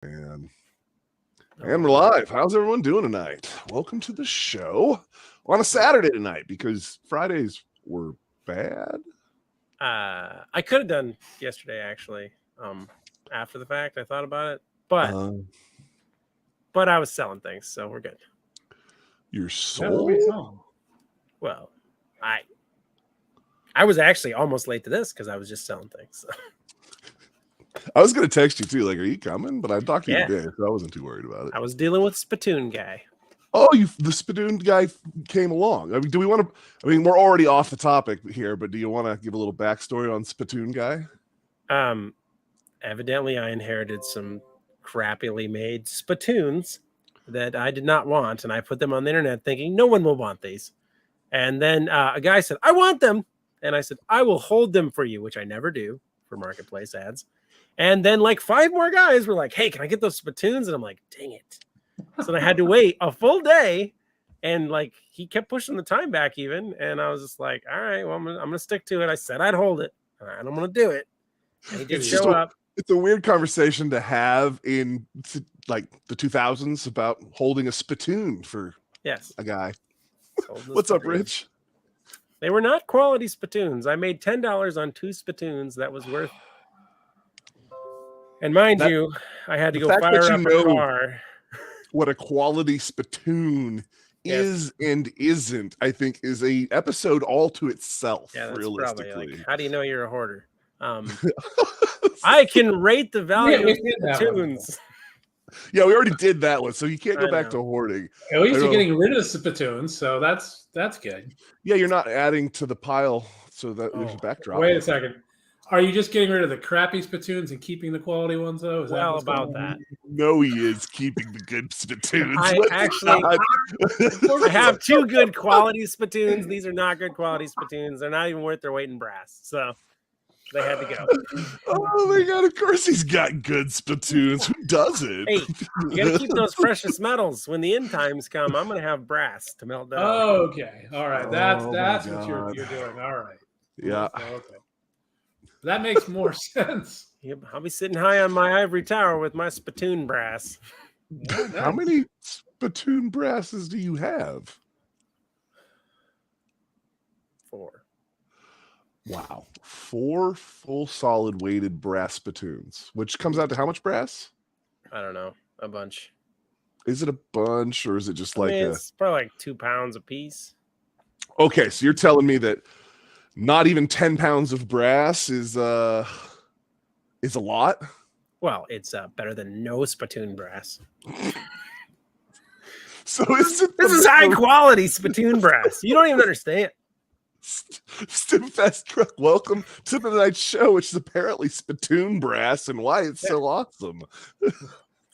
And we're live. How's everyone doing tonight? Welcome to the show on a Saturday tonight because Fridays were bad. I could have done yesterday actually. After the fact, I thought about it, but I was selling things, so we're good. Your soul? Well, I was actually almost late to this because I was just selling things. So. I was going to text you too, like, are you coming? But I talked to you today, so I wasn't too worried about it. I was dealing with Spittoon guy. Oh, the Spittoon guy came along. I mean, do we want to? I mean, we're already off the topic here, but do you want to give a little backstory on Spittoon guy? Evidently, I inherited some crappily made spittoons that I did not want, and I put them on the internet thinking no one will want these. And then a guy said, "I want them," and I said, "I will hold them for you," which I never do for marketplace ads. And then like 5 more guys were like, "Hey, can I get those spittoons?" And I'm like, "Dang it!" So I had to wait a full day, and like he kept pushing the time back even, and I was just like, "All right, well I'm gonna stick to it." I said I'd hold it, and I'm gonna do it. And he did show up. It's a weird conversation to have in like the 2000s about holding a spittoon for a guy. What's up, Rich? They were not quality spittoons. I made $10 on 2 spittoons. That was worth. And mind you, I had to go fire up a car. What a quality spittoon is and isn't, I think, is a episode all to itself. Yeah, that's realistically. Probably like, how do you know you're a hoarder? I can rate the value of spittoons. Yeah, we already did that one, so you can't go back to hoarding. At least you're getting rid of the spittoons, so that's good. Yeah, you're not adding to the pile, so that there's a backdrop. Wait a second. Are you just getting rid of the crappy spittoons and keeping the quality ones, though? Is well, about that. No, he is keeping the good spittoons. I have 2 good quality spittoons. These are not good quality spittoons. They're not even worth their weight in brass. So they had to go. Oh my god, of course he's got good spittoons. Who doesn't? Hey, you gotta keep those precious metals. When the end times come, I'm gonna have brass to melt down. Oh, okay. All right. That's what you're doing. All right. Yeah. Okay. That makes more sense. Yep, I'll be sitting high on my ivory tower with my spittoon brass. Yeah, how many spittoon brasses do you have? 4. Wow. 4 full solid weighted brass spittoons, which comes out to how much brass? I don't know. A bunch. Is it a bunch or is it just it's probably like 2 pounds a piece. Okay, so you're telling me that not even 10 pounds of brass is a lot? Well, it's better than no spittoon brass. So this is high quality spittoon brass. You don't even understand. Stimfest Crook, welcome to the night show, which is apparently spittoon brass and why it's so awesome.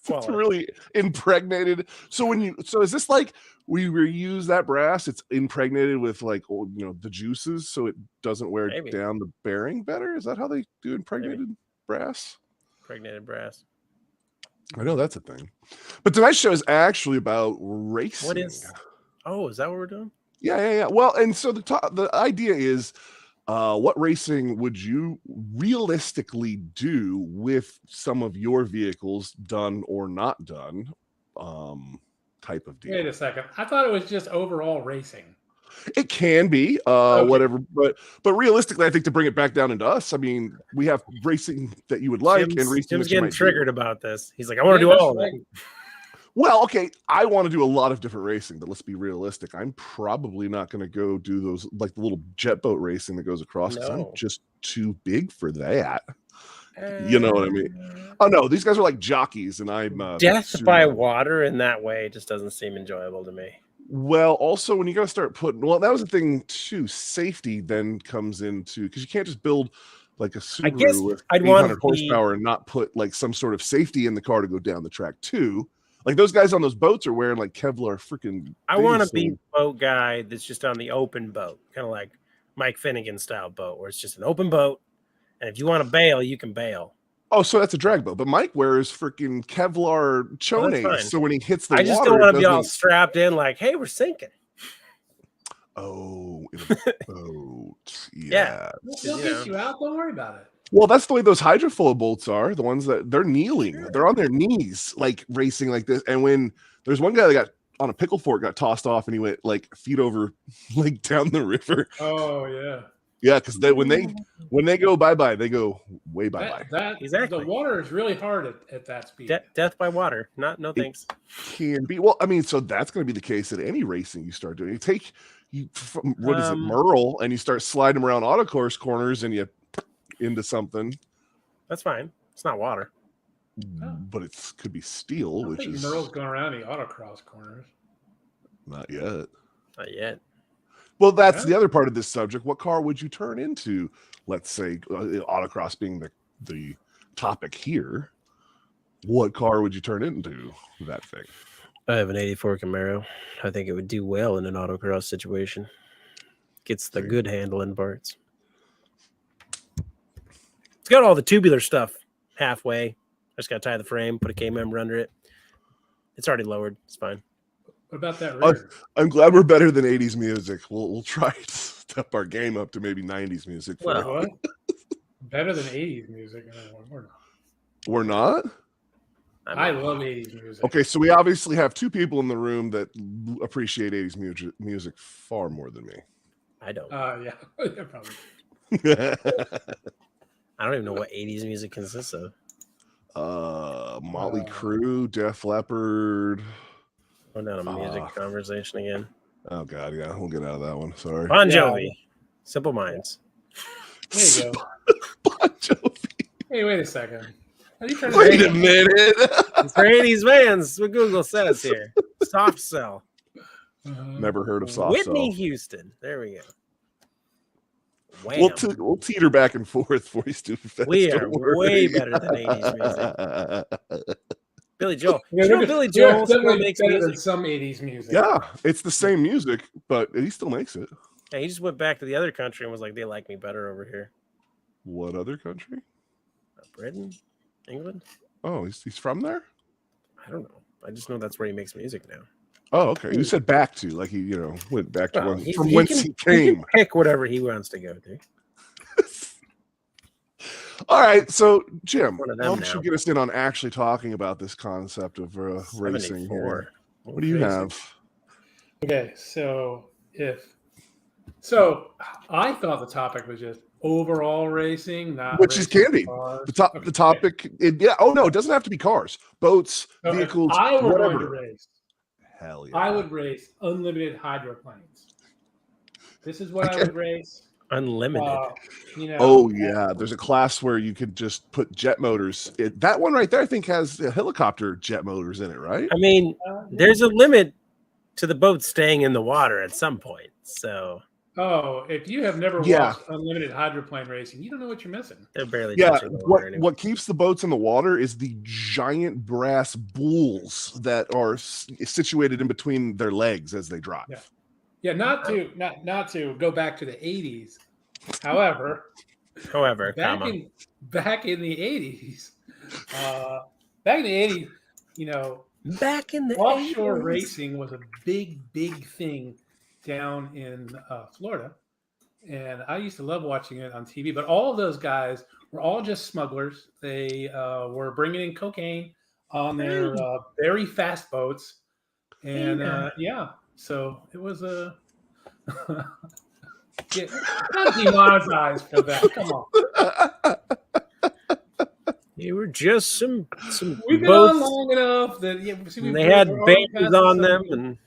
It's really impregnated. So is this like we reuse that brass? It's impregnated with like the juices, so it doesn't wear down the bearing better. Is that how they do impregnated brass? Impregnated brass. I know that's a thing. But tonight's show is actually about racing. What is? Oh, is that what we're doing? Yeah. Well, and so the idea is, what racing would you realistically do with some of your vehicles, done or not done, type of deal? Wait a second. I thought it was just overall racing. It can be, whatever, but realistically, I think to bring it back down into us, I mean, we have racing that you would like, and racing Tim's getting triggered about this. He's like, I want to do all of it. Well, okay, I want to do a lot of different racing, but let's be realistic. I'm probably not going to go do those, like the little jet boat racing that goes across, because I'm just too big for that. You know what I mean? Oh, no, these guys are like jockeys, and I'm... Death by water in that way just doesn't seem enjoyable to me. Well, also, when you got to start putting... Well, that was the thing, too. Safety then comes into... Because you can't just build like a Subaru with 800 horsepower and not put like some sort of safety in the car to go down the track, too. Like those guys on those boats are wearing like Kevlar freaking. I want to be the boat guy that's just on the open boat, kind of like Mike Finnegan style boat, where it's just an open boat, and if you want to bail, you can bail. Oh, so that's a drag boat, but Mike wears freaking Kevlar chones, so when he hits the water, I just don't want to be all strapped in, like, "Hey, we're sinking." Oh, in a boat, yeah. We'll get you out. Don't worry about it. Well, that's the way those hydrofoil bolts are. The ones that they're kneeling, they're on their knees, like racing like this. And when there's one guy that got on a pickle fork, got tossed off, and he went like feet over, like down the river. Oh yeah. Yeah, because when they go bye, they go way bye. That Exactly. The water is really hard at that speed. Death by water. No thanks. Can be. Well, I mean, so that's going to be the case at any racing you start doing. What is it, Merle, and you start sliding them around autocourse corners, and you into something. That's fine. It's not water. But it could be steel, I which think is Merle's going around the autocross corners. not yet. Not yet. Well, that's the other part of this subject. What car would you turn into? Let's say autocross being the topic here. What car would you turn into that thing? I have an 84 Camaro. I think it would do well in an autocross situation. Gets the good handling parts. It's got all the tubular stuff halfway. I just got to tie the frame, put a K-member under it. It's already lowered. It's fine. What about that rear? I'm glad we're better than 80s music. We'll try to step our game up to maybe 90s music. What? Better than 80s music? We're not. We're not? I love 80s music. Okay, so we obviously have two people in the room that appreciate 80s music far more than me. I don't. Yeah, probably. I don't even know what 80s music consists of. Motley Crue, Def Leppard. Going down a music conversation again. Oh God, yeah, we'll get out of that one. Sorry. Bon Jovi, Simple Minds. There you go. Bon Jovi. Hey, wait a second. Wait a minute. It's for 80s bands. What Google says here. Soft Cell. Never heard of Soft Whitney Cell. Houston. There we go. We'll teeter back and forth for you, stupid. We are way better than 80s music. Billy Joel. Billy Joel still makes better music. than some 80s music. Yeah, it's the same music, but he still makes it. Yeah, he just went back to the other country and was like, they like me better over here. What other country? Britain? England? Oh, he's from there? I don't know. I just know that's where he makes music now. Oh, okay. You said back to, like he, went back to from whence he came. He can pick whatever he wants to go to. All right, so Jim, why don't now. you get us in on actually talking about this concept of racing here? What do you have? Okay, so I thought the topic was just overall racing, not which is candy. Cars. The topic, it doesn't have to be cars, boats, vehicles, I were whatever. going to race. Hell yeah! I would race unlimited hydroplanes. This is what I would race. Unlimited. Oh yeah, there's a class where you could just put jet motors. That one right there, I think, has helicopter jet motors in it, right? I mean, there's a limit to the boat staying in the water at some point. So. Oh, if you have never watched unlimited hydroplane racing, you don't know what you're missing. They're barely touching the water anyway. What keeps the boats in the water is the giant brass bulls that are situated in between their legs as they drive. Yeah, not to go back to the 80s. However, back in the 80s, back in the offshore 80s, racing was a big thing down in Florida, and I used to love watching it on TV. But all of those guys were all just smugglers. They were bringing in cocaine on their very fast boats, and so it was a not demonetized for that. Come on. They were just some We've been boats. on long enough that they had bands on them, and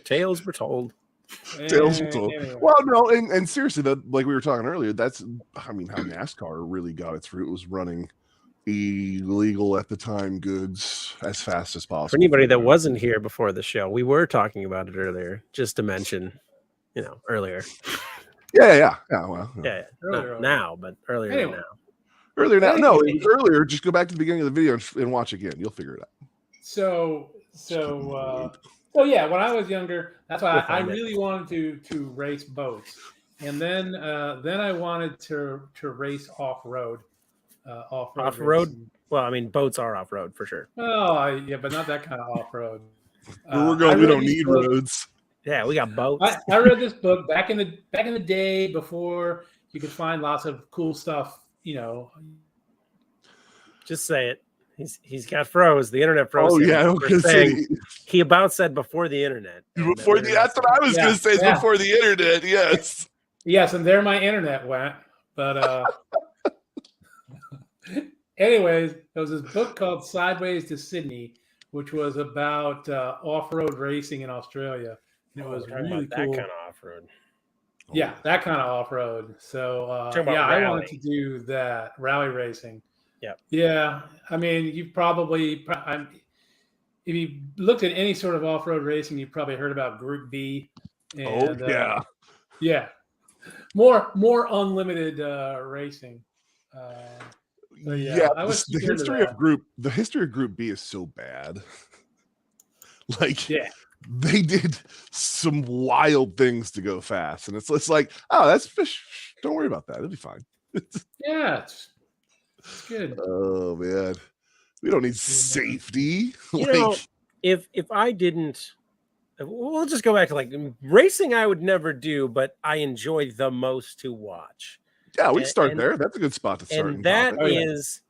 tales were told. Tales were told. Anyway. Well, no, and seriously, like we were talking earlier, that's how NASCAR really got its root, was running illegal at the time goods as fast as possible. For anybody that wasn't here before the show, we were talking about it earlier, just to mention, earlier. Yeah. Not now, but earlier than now. Earlier now. No, it was earlier. Just go back to the beginning of the video and watch again. You'll figure it out. So yeah, when I was younger, that's why I really wanted to race boats, and then I wanted to race off road. Off road. Well, I mean, boats are off road for sure. Oh yeah, but not that kind of off road. We don't need roads. Yeah, we got boats. I read this book back in the day before you could find lots of cool stuff Just say it. He's got froze. The internet froze. Oh yeah, he about said before the internet. Before that's what I was going to say. Is before the internet. Yes. Yes, and there my internet went. But anyways, there was this book called Sideways to Sydney, which was about off-road racing in Australia. And it was really cool. That kind of off-road. Yeah, that kind of off-road. So I wanted to do that rally racing. Yeah. Yeah. I mean, you probably, if you looked at any sort of off-road racing, you probably heard about Group B. And, yeah. More unlimited racing. The history of Group B is so bad. They did some wild things to go fast, and it's like, oh, that's fish. Don't worry about that. It'll be fine. Yeah. It's good. Oh man, we don't need safety. If I didn't, we'll just go back to racing. I would never do, but I enjoy the most to watch. Yeah, we can start there. That's a good spot to start. And that is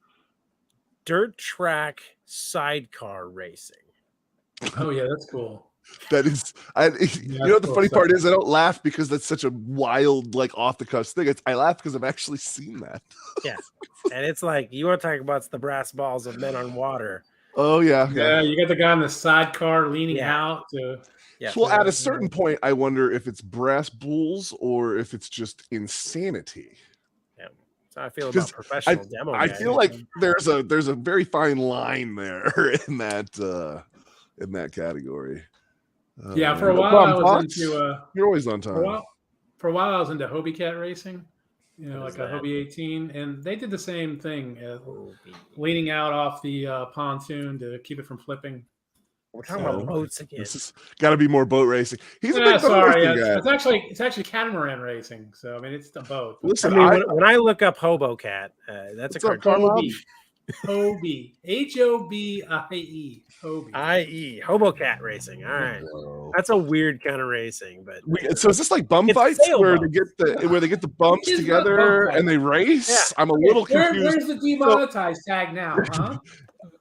dirt track sidecar racing. Oh yeah, that's cool. That is, the funny part is I don't laugh because that's such a wild, off the cuff thing. I laugh because I've actually seen that. Yes, and it's like you want to talk about the brass balls of men on water. Oh yeah. You got the guy in the sidecar leaning out to. Yeah. Well, at a certain point, I wonder if it's brass bulls or if it's just insanity. Yeah, that's how I feel about professional demo. I feel like there's a very fine line there in that category. For a while I was into. You're always on time. For a while I was into Hobie Cat racing, like a Hobie 18, and they did the same thing, leaning out off the pontoon to keep it from flipping. We're talking about boats again. This has got to be more boat racing. He's a big boat racing guy. It's actually catamaran racing. So I mean, it's the boat. Listen, when I look up Hobo Cat, that's a cartoon. Hobie. Hobie. Hobie. Hobo Cat racing. All right. Whoa. That's a weird kind of racing, but so is this like bum fights where they get the bumps together and they race? Yeah. I'm a little confused. Where's the demonetized tag now, huh?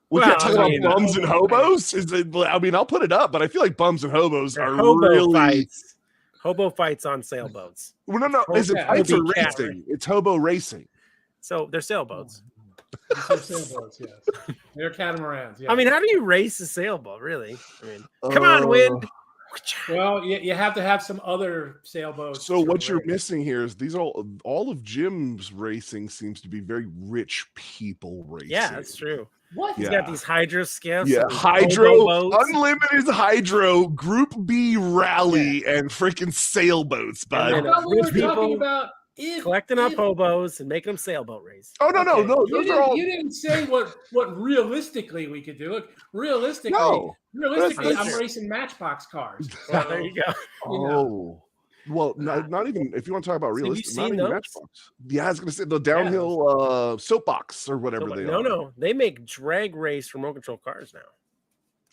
We can't talk about bums and hobos. I'll put it up, but I feel like bums and hobos are really fights. Hobo fights on sailboats. Well, no. Is it fights or racing? It's hobo racing. So they're sailboats. They're sailboats, yes. They're catamarans. Yes. I mean, how do you race a sailboat, really? I mean, come on, wind. Well, you have to have some other sailboats. So what you're missing here is these all of Jim's racing seems to be very rich people racing. Yeah, that's true. What? He's got these hydro skiffs. Yeah, hydro, unlimited hydro, Group B rally, and freaking sailboats, bud. I thought we were talking about collecting up hobos and making them sailboat race. Oh no, you didn't say what realistically we could do. Look, realistically, I'm racing Matchbox cars. Well, there you go. Oh. Well, not even if you want to talk about realistic, not even Matchbox. Yeah, I was going to say the downhill soapbox or whatever they are. No, they make drag race remote control cars now.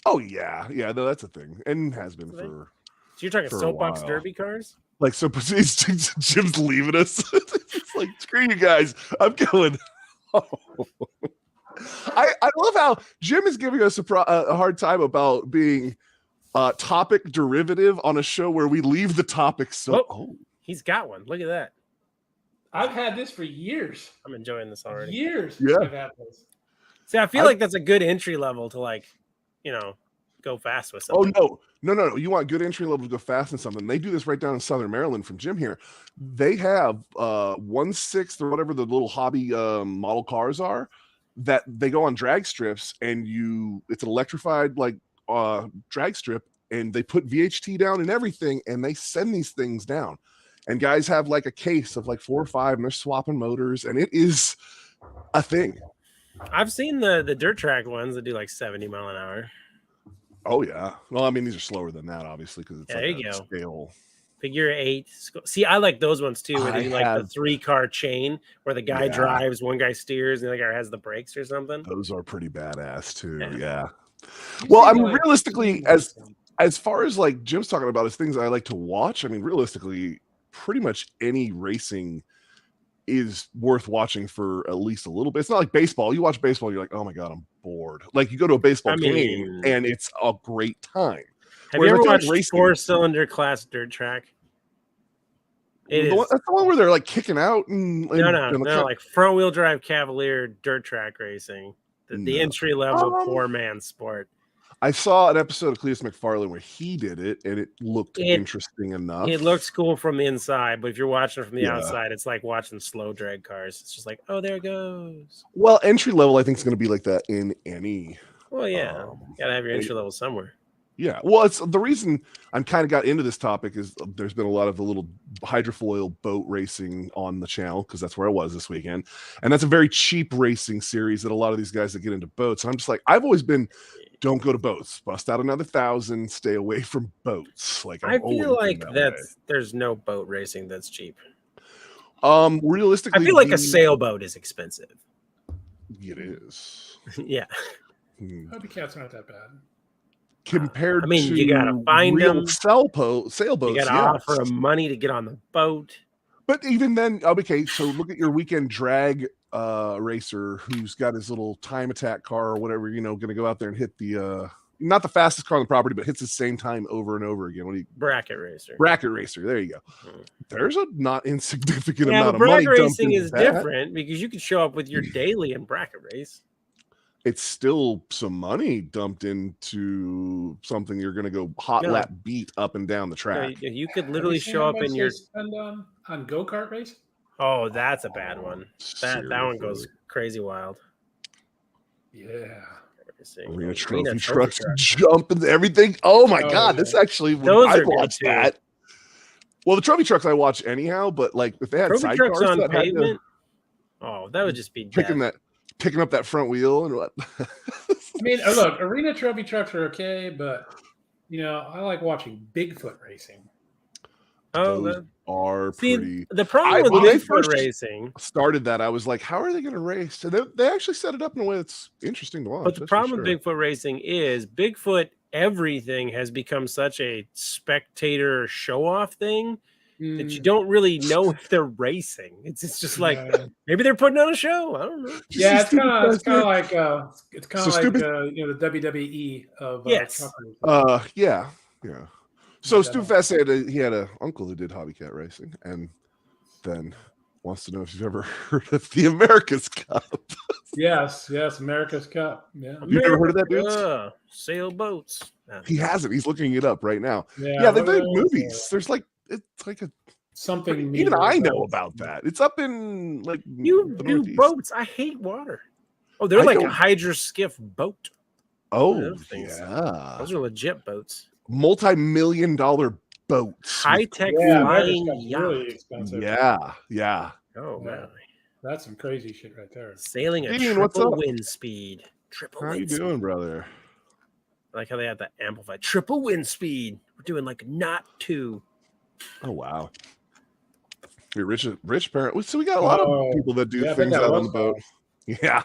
Oh yeah, no, that's a thing, and has been for. So you're talking soapbox derby cars? Like so, Jim's leaving us. It's like screw you guys, I'm going. Oh. I love how Jim is giving us a hard time about being. Topic derivative on a show where we leave the topic. He's got one. Look at that. I've had this for years. I'm enjoying this already. Years. Yeah. I've had this. See, I feel like that's a good entry level to go fast with something. Oh no. You want good entry level to go fast in something. They do this right down in Southern Maryland from Jim here. They have 1/6 or whatever the little hobby model cars are that they go on drag strips and it's an electrified drag strip, and they put VHT down and everything, and they send these things down, and guys have like a case of 4 or 5, and they're swapping motors, and it is a thing. I've seen the dirt track ones that do 70 mile an hour. Oh yeah. Well, I mean, these are slower than that, obviously, because it's there you go. Scale. Figure 8. See, I like those ones too, where they do the 3-car chain where the guy drives, one guy steers, and the other guy has the brakes or something. Those are pretty badass too. Yeah. Well, I mean, realistically, as far as Jim's talking about as things I like to watch, I mean, realistically, pretty much any racing is worth watching for at least a little bit. It's not like baseball. You watch baseball, you're like, oh my God, I'm bored. Like you go to a baseball game and it's a great time. Have you ever watched four-cylinder class dirt track? That's the one where they're like kicking out and no, like front-wheel drive Cavalier dirt track racing. The entry-level poor man sport. I saw an episode of Cletus McFarlane where he did it, and it looked interesting enough. It looks cool from the inside, but if you're watching it from the outside, it's like watching slow drag cars. It's just like, oh, there it goes. Well, entry level, I think, is going to be like that in any. Well, yeah, you gotta have your entry level somewhere. Yeah, well, it's the reason I'm kind of got into this topic is there's been a lot of the little hydrofoil boat racing on the channel because that's where I was this weekend, and that's a very cheap racing series that a lot of these guys that get into boats. And I'm just like, I've always been. Don't go to boats. Bust out another 1,000. Stay away from boats. Like I feel like there's no boat racing that's cheap. Realistically, I feel like a sailboat is expensive. It is. Yeah. Hobby cats aren't that bad. Compared to you gotta find them. Sailboats. You gotta offer them money to get on the boat. But even then, okay, so look at your weekend drag racer who's got his little time attack car or whatever, going to go out there and hit the not the fastest car on the property, but hits the same time over and over again. Bracket racer. There you go. There's a not insignificant amount of money. Bracket racing is different because you could show up with your daily in bracket race. It's still some money dumped into something you're going to go hot lap beat up and down the track. You could literally show up in your spend on go-kart racing. Oh, that's a bad one. That one goes crazy wild. Yeah. Arena trophy trucks jump and everything. Oh my God, this actually I watched that. Well, the trophy trucks I watch anyhow, but like if they had trophy trucks sidecars on pavement, that would just be picking up that front wheel and what. I mean, look, arena trophy trucks are okay, but I like watching Bigfoot racing. Those are pretty. The problem with Bigfoot racing started that I was like, how are they going to race? And they actually set it up in a way that's interesting to watch. But the problem with Bigfoot racing is Bigfoot everything has become such a spectator show-off thing that you don't really know if they're racing. It's just like maybe they're putting on a show. I don't know. Yeah, it's kind of like the WWE of yeah. So Stupefast said he had an uncle who did hobby cat racing, and then wants to know if you've ever heard of the America's Cup. Yes, America's Cup. Yeah, you ever heard of that, dude? Sailboats. He hasn't. He's looking it up right now. Yeah, they've made movies. There's like it's like a something. Even I know about that. It's up in like you do Northeast. Boats. I hate water. Oh, they're like a hydroskiff boat. Oh, yeah, those are legit boats. Multi-million-dollar boats. High-tech flying yacht. Really expensive. Yeah. Oh, man. That's some crazy shit right there. Sailing at triple wind speed. How you doing, brother? I like how they had that amplified. Triple wind speed. We're doing like knot 2. Oh, wow. You're rich parent. So we got a lot of people that do things out on the boat. Yeah.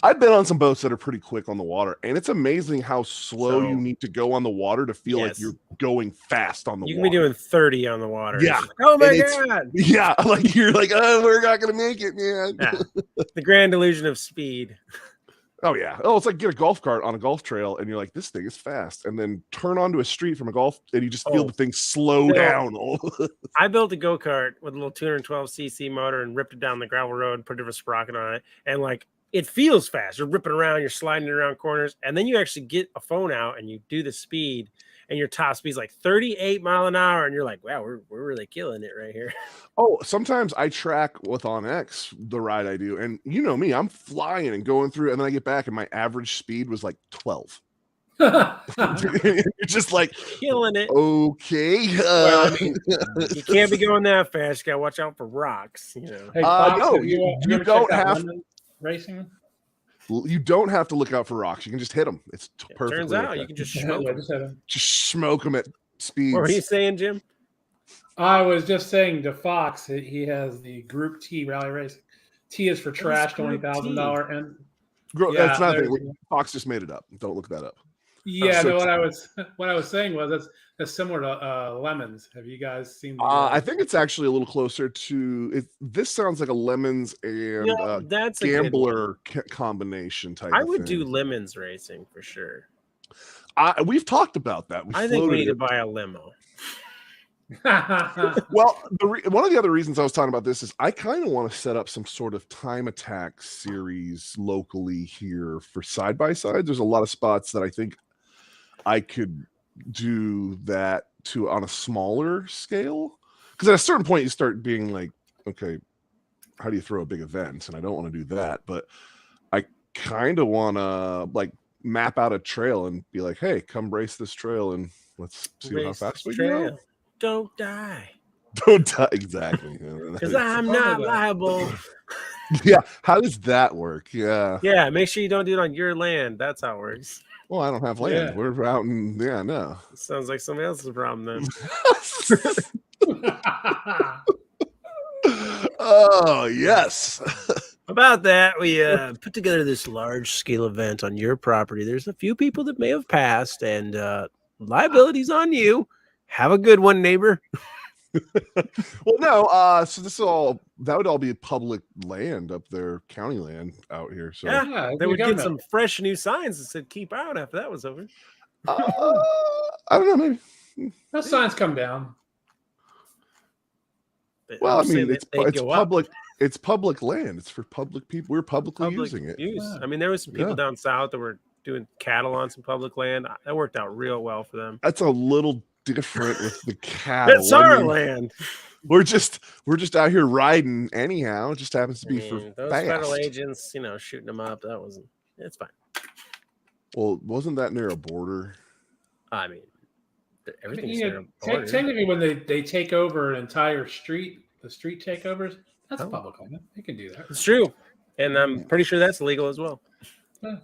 I've been on some boats that are pretty quick on the water, and it's amazing how slow you need to go on the water to feel like you're going fast on the water. You can be doing 30 on the water. Yeah. Like, oh my God. Yeah. Like you're like, oh, we're not going to make it, man. Yeah. The grand illusion of speed. Oh, yeah. Oh, it's like get a golf cart on a golf trail, and you're like, this thing is fast. And then turn onto a street from a golf, and you just feel the thing slow down. I built a go-kart with a little 212cc motor and ripped it down the gravel road, put a different sprocket on it, and like, it feels fast. You're ripping around, you're sliding around corners, and then you actually get a phone out and you do the speed, and your top speed's like 38 mile an hour, and you're like, wow, we're really killing it right here. Oh, sometimes I track with OnX the ride I do, and you know me, I'm flying and going through, and then I get back, and my average speed was like 12. You're just like killing it. Okay, well, I mean, you can't be going that fast. You gotta watch out for rocks. Hey, Fox, no, you don't have. Racing? You don't have to look out for rocks. You can just hit them. It's perfect. Turns out you can just smoke them. Just smoke them at speeds. What were you saying, Jim? I was just saying to Fox, he has the Group T rally racing. T is for trash, $20,000, and that's nothing. Fox just made it up. Don't look that up. Yeah, So no. What I was saying was that's similar to lemons. Have you guys seen the? I think it's actually a little closer to it. This sounds like a lemons and that's a good one. gambler combination type I of would thing. do lemons racing for sure. We've talked about that. I think we need to buy a limo. Well, one of the other reasons I was talking about this is I kind of want to set up some sort of time attack series locally here for side by side. There's a lot of spots that I think I could do that to on a smaller scale, because at a certain point you start being like, okay, how do you throw a big event? And I don't want to do that, but I kind of want to like map out a trail and be like, hey, come race this trail and let's see how fast we go. Don't die. Don't die. Exactly. Because I'm not liable. Yeah. How does that work? Yeah. Yeah. Make sure you don't do it on your land. That's how it works. Well, I don't have land. Yeah. We're out in, no. Sounds like somebody else's problem then. Oh, yes. About that, we put together this large scale event on your property. There's a few people that may have passed, and liability's on you. Have a good one, neighbor. Well, no. So that would all be public land up there, county land out here. So yeah, they would get some fresh new signs that said "keep out" after that was over. I don't know. Maybe those signs come down. Well, I mean, it's public. It's public land. It's for public people. We're publicly using it. Yeah. I mean, there was some people down south that were doing cattle on some public land. That worked out real well for them. That's a little different with the cattle. It's our land. We're just out here riding anyhow. It just happens to be for those fast. federal agents, shooting them up. It's fine. Well, wasn't that near a border? I mean, everything's near a border. Technically, when they take over an entire street, the street takeovers, that's public land. They can do that. It's true, and I'm pretty sure that's legal as well.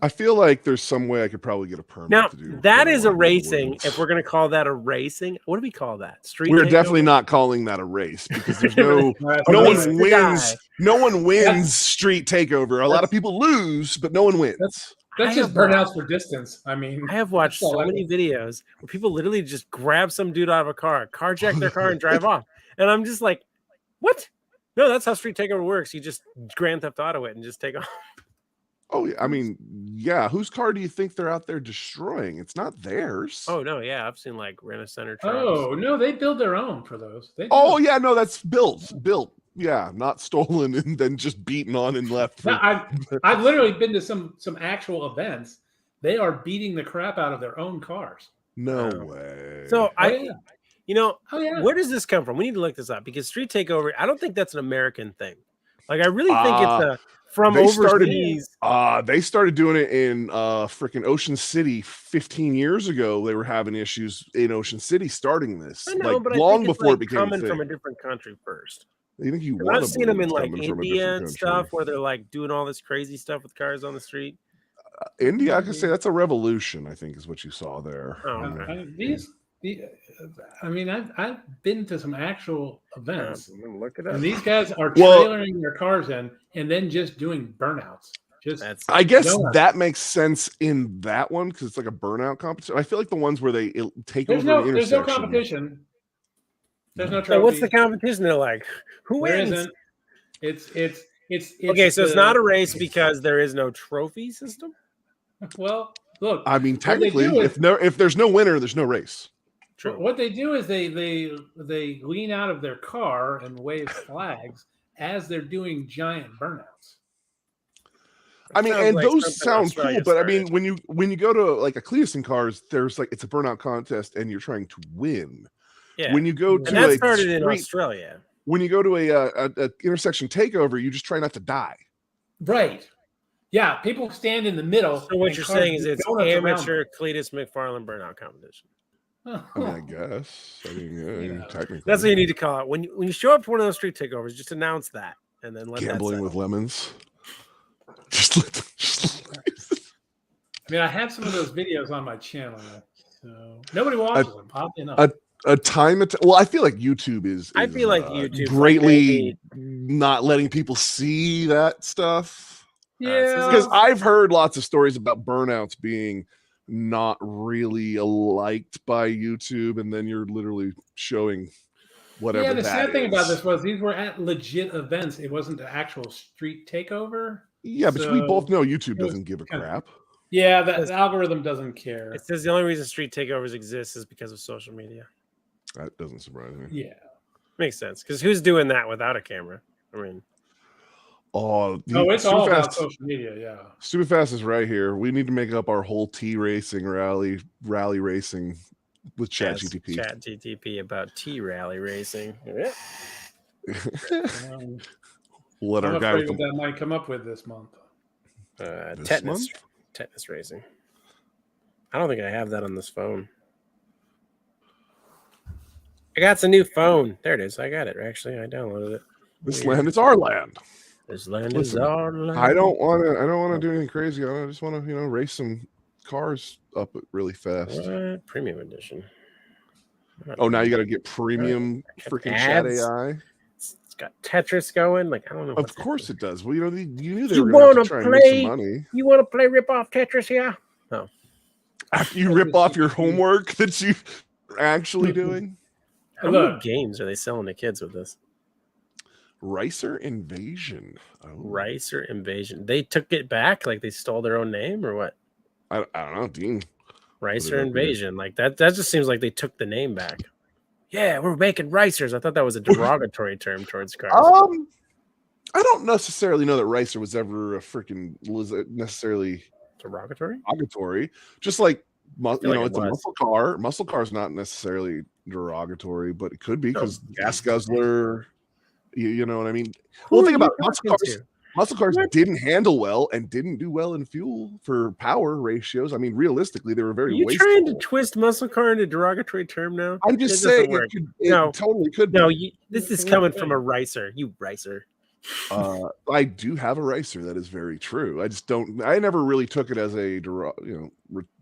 I feel like there's some way I could probably get a permit now, to do that is a racing. If we're going to call that a racing, what do we call that? Street. We're takeover? definitely not calling that a race because there's no one wins. No one wins street takeover. A lot of people lose, but no one wins. That's just burnouts for distance. I mean, I have watched so many videos where people literally just grab some dude out of a car, carjack their car, and drive off. And I'm just like, what? No, that's how street takeover works. You just Grand Theft Auto it and just take off. Oh, I mean, yeah. Whose car do you think they're out there destroying? It's not theirs. Oh no, yeah, I've seen like Rent-A-Center trucks. Oh no, they build their own for those. Yeah, no, that's built. Yeah, not stolen and then just beaten on and left. No, I've literally been to some actual events. They are beating the crap out of their own cars. No way. So where does this come from? We need to look this up because street takeover. I don't think that's an American thing. Like I really think it's from overseas. They started doing it in freaking Ocean City 15 years ago. They were having issues in Ocean City starting this. I know, but long I think before it's it became coming a thing. from a different country first. You think you I've seen them in like India and stuff where they're like doing all this crazy stuff with cars on the street. India, I can say that's a revolution, I think is what you saw there. Oh, okay. I've been to some actual events. Look it up. And these guys are trailering their cars in and then just doing burnouts. I guess that makes sense in that one because it's like a burnout competition. I feel like the ones where they take over the intersection. There's no competition. There's no trophy. So what's the competition? They're like, who wins? Isn't. It's okay. So it's not a race because there is no trophy system. Well, look. I mean, technically, if there's no winner, there's no race. True. What they do is they lean out of their car and wave flags as they're doing giant burnouts. I mean, and those sound cool, but I mean, when you go to like a Cleason cars, there's like it's a burnout contest and you're trying to win. Yeah. When you go to that started in Australia. When you go to a intersection takeover, you just try not to die. Right. Yeah. People stand in the middle. So what you're saying is it's amateur Cletus McFarland burnout competition. I mean, I guess. I mean, technically, that's what you need to call it. When you show up to one of those street takeovers, just announce that, and then let gambling with lemons. I mean, I have some of those videos on my channel, so nobody watches them. Oddly enough. Well, I feel like YouTube is I feel like YouTube greatly not letting people see that stuff. Yeah, because I've heard lots of stories about burnouts being not really liked by YouTube, and then you're literally showing whatever. Yeah, the sad thing about is. this was these were at legit events. It wasn't an actual street takeover. Yeah, but we both know YouTube it was doesn't give a kind of- crap. Yeah, the algorithm doesn't care. It says the only reason street takeovers exist is because of social media. That doesn't surprise me. Yeah. Makes sense. Because who's doing that without a camera? I mean, It's all about social media. Yeah. Stupid Fast is right here. We need to make up our whole T racing rally racing with ChatGTP. ChatGTP about T rally racing. Let I'm our guy afraid that might come up with this month. Tetanus racing. I don't think I have that on this phone. I got some new phone. There it is. I got it. Actually, I downloaded it. This land is our land. This land is our land. I don't want to do anything crazy. I just want to, race some cars up really fast. What? Premium edition. Oh, now you got to get premium freaking chat AI. It's got Tetris going. Like, I don't know. Of course it does. Well, you knew they You were going to wanna try and make some money. You want to play rip off Tetris? Yeah. Oh. After you rip off your homework that you actually doing. How many games are they selling to kids with this? Ricer Invasion. Oh. Ricer Invasion. They took it back, like they stole their own name, or what? I don't know, Dean. Ricer Invasion, like that. That just seems like they took the name back. Yeah, we're making ricers. I thought that was a derogatory term towards cars. I don't necessarily know that Ricer was ever necessarily derogatory. Just like it's a muscle car. Muscle car is not necessarily derogatory, but it could be because gas guzzler. You know what I mean? Well, think about muscle cars. Muscle cars didn't handle well and didn't do well in fuel for power ratios. I mean, realistically, they were very wasteful. Are you trying to twist muscle car into a derogatory term now? I'm just saying it totally could be. No, this is coming from a ricer. You ricer. I do have a ricer. That is very true. I never really took it as a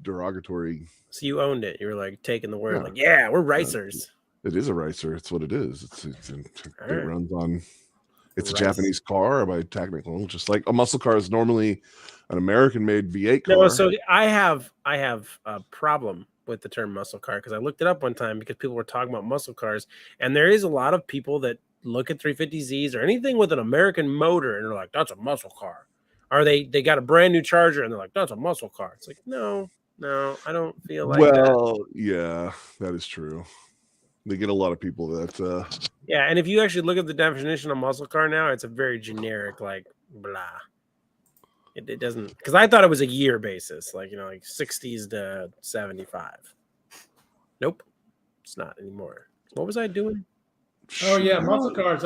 derogatory. So you owned it. You were like taking the word, like, yeah, we're ricers. It is a ricer. It's what it is. It runs on. It's a Japanese car by technical, just like a muscle car is normally an American-made V8 car. No, so I have a problem with the term muscle car because I looked it up one time because people were talking about muscle cars, and there is a lot of people that look at 350Zs or anything with an American motor and they're like, that's a muscle car. Or they got a brand new Charger and they're like, that's a muscle car. It's like, no, I don't feel like that. Well, yeah, that is true. They get a lot of people that yeah, and if you actually look at the definition of muscle car now, it's a very generic, like, blah. It doesn't, because I thought it was a year basis, like 60s to 75. Nope, it's not anymore. What was I doing? Oh yeah, muscle cars.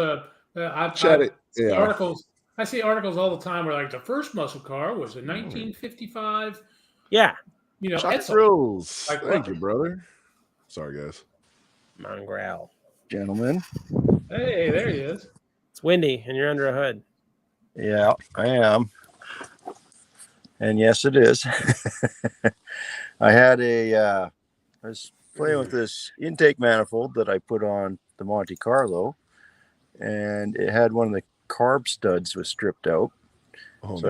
Articles. I see articles all the time where like the first muscle car was in 1955. Yeah, Edsel. Thank you, brother. Sorry, guys. Mongrel. Gentlemen. Hey, there he is. It's windy and you're under a hood. Yeah, I am. And yes, it is. I was playing with this intake manifold that I put on the Monte Carlo, and it had one of the carb studs was stripped out. Oh, so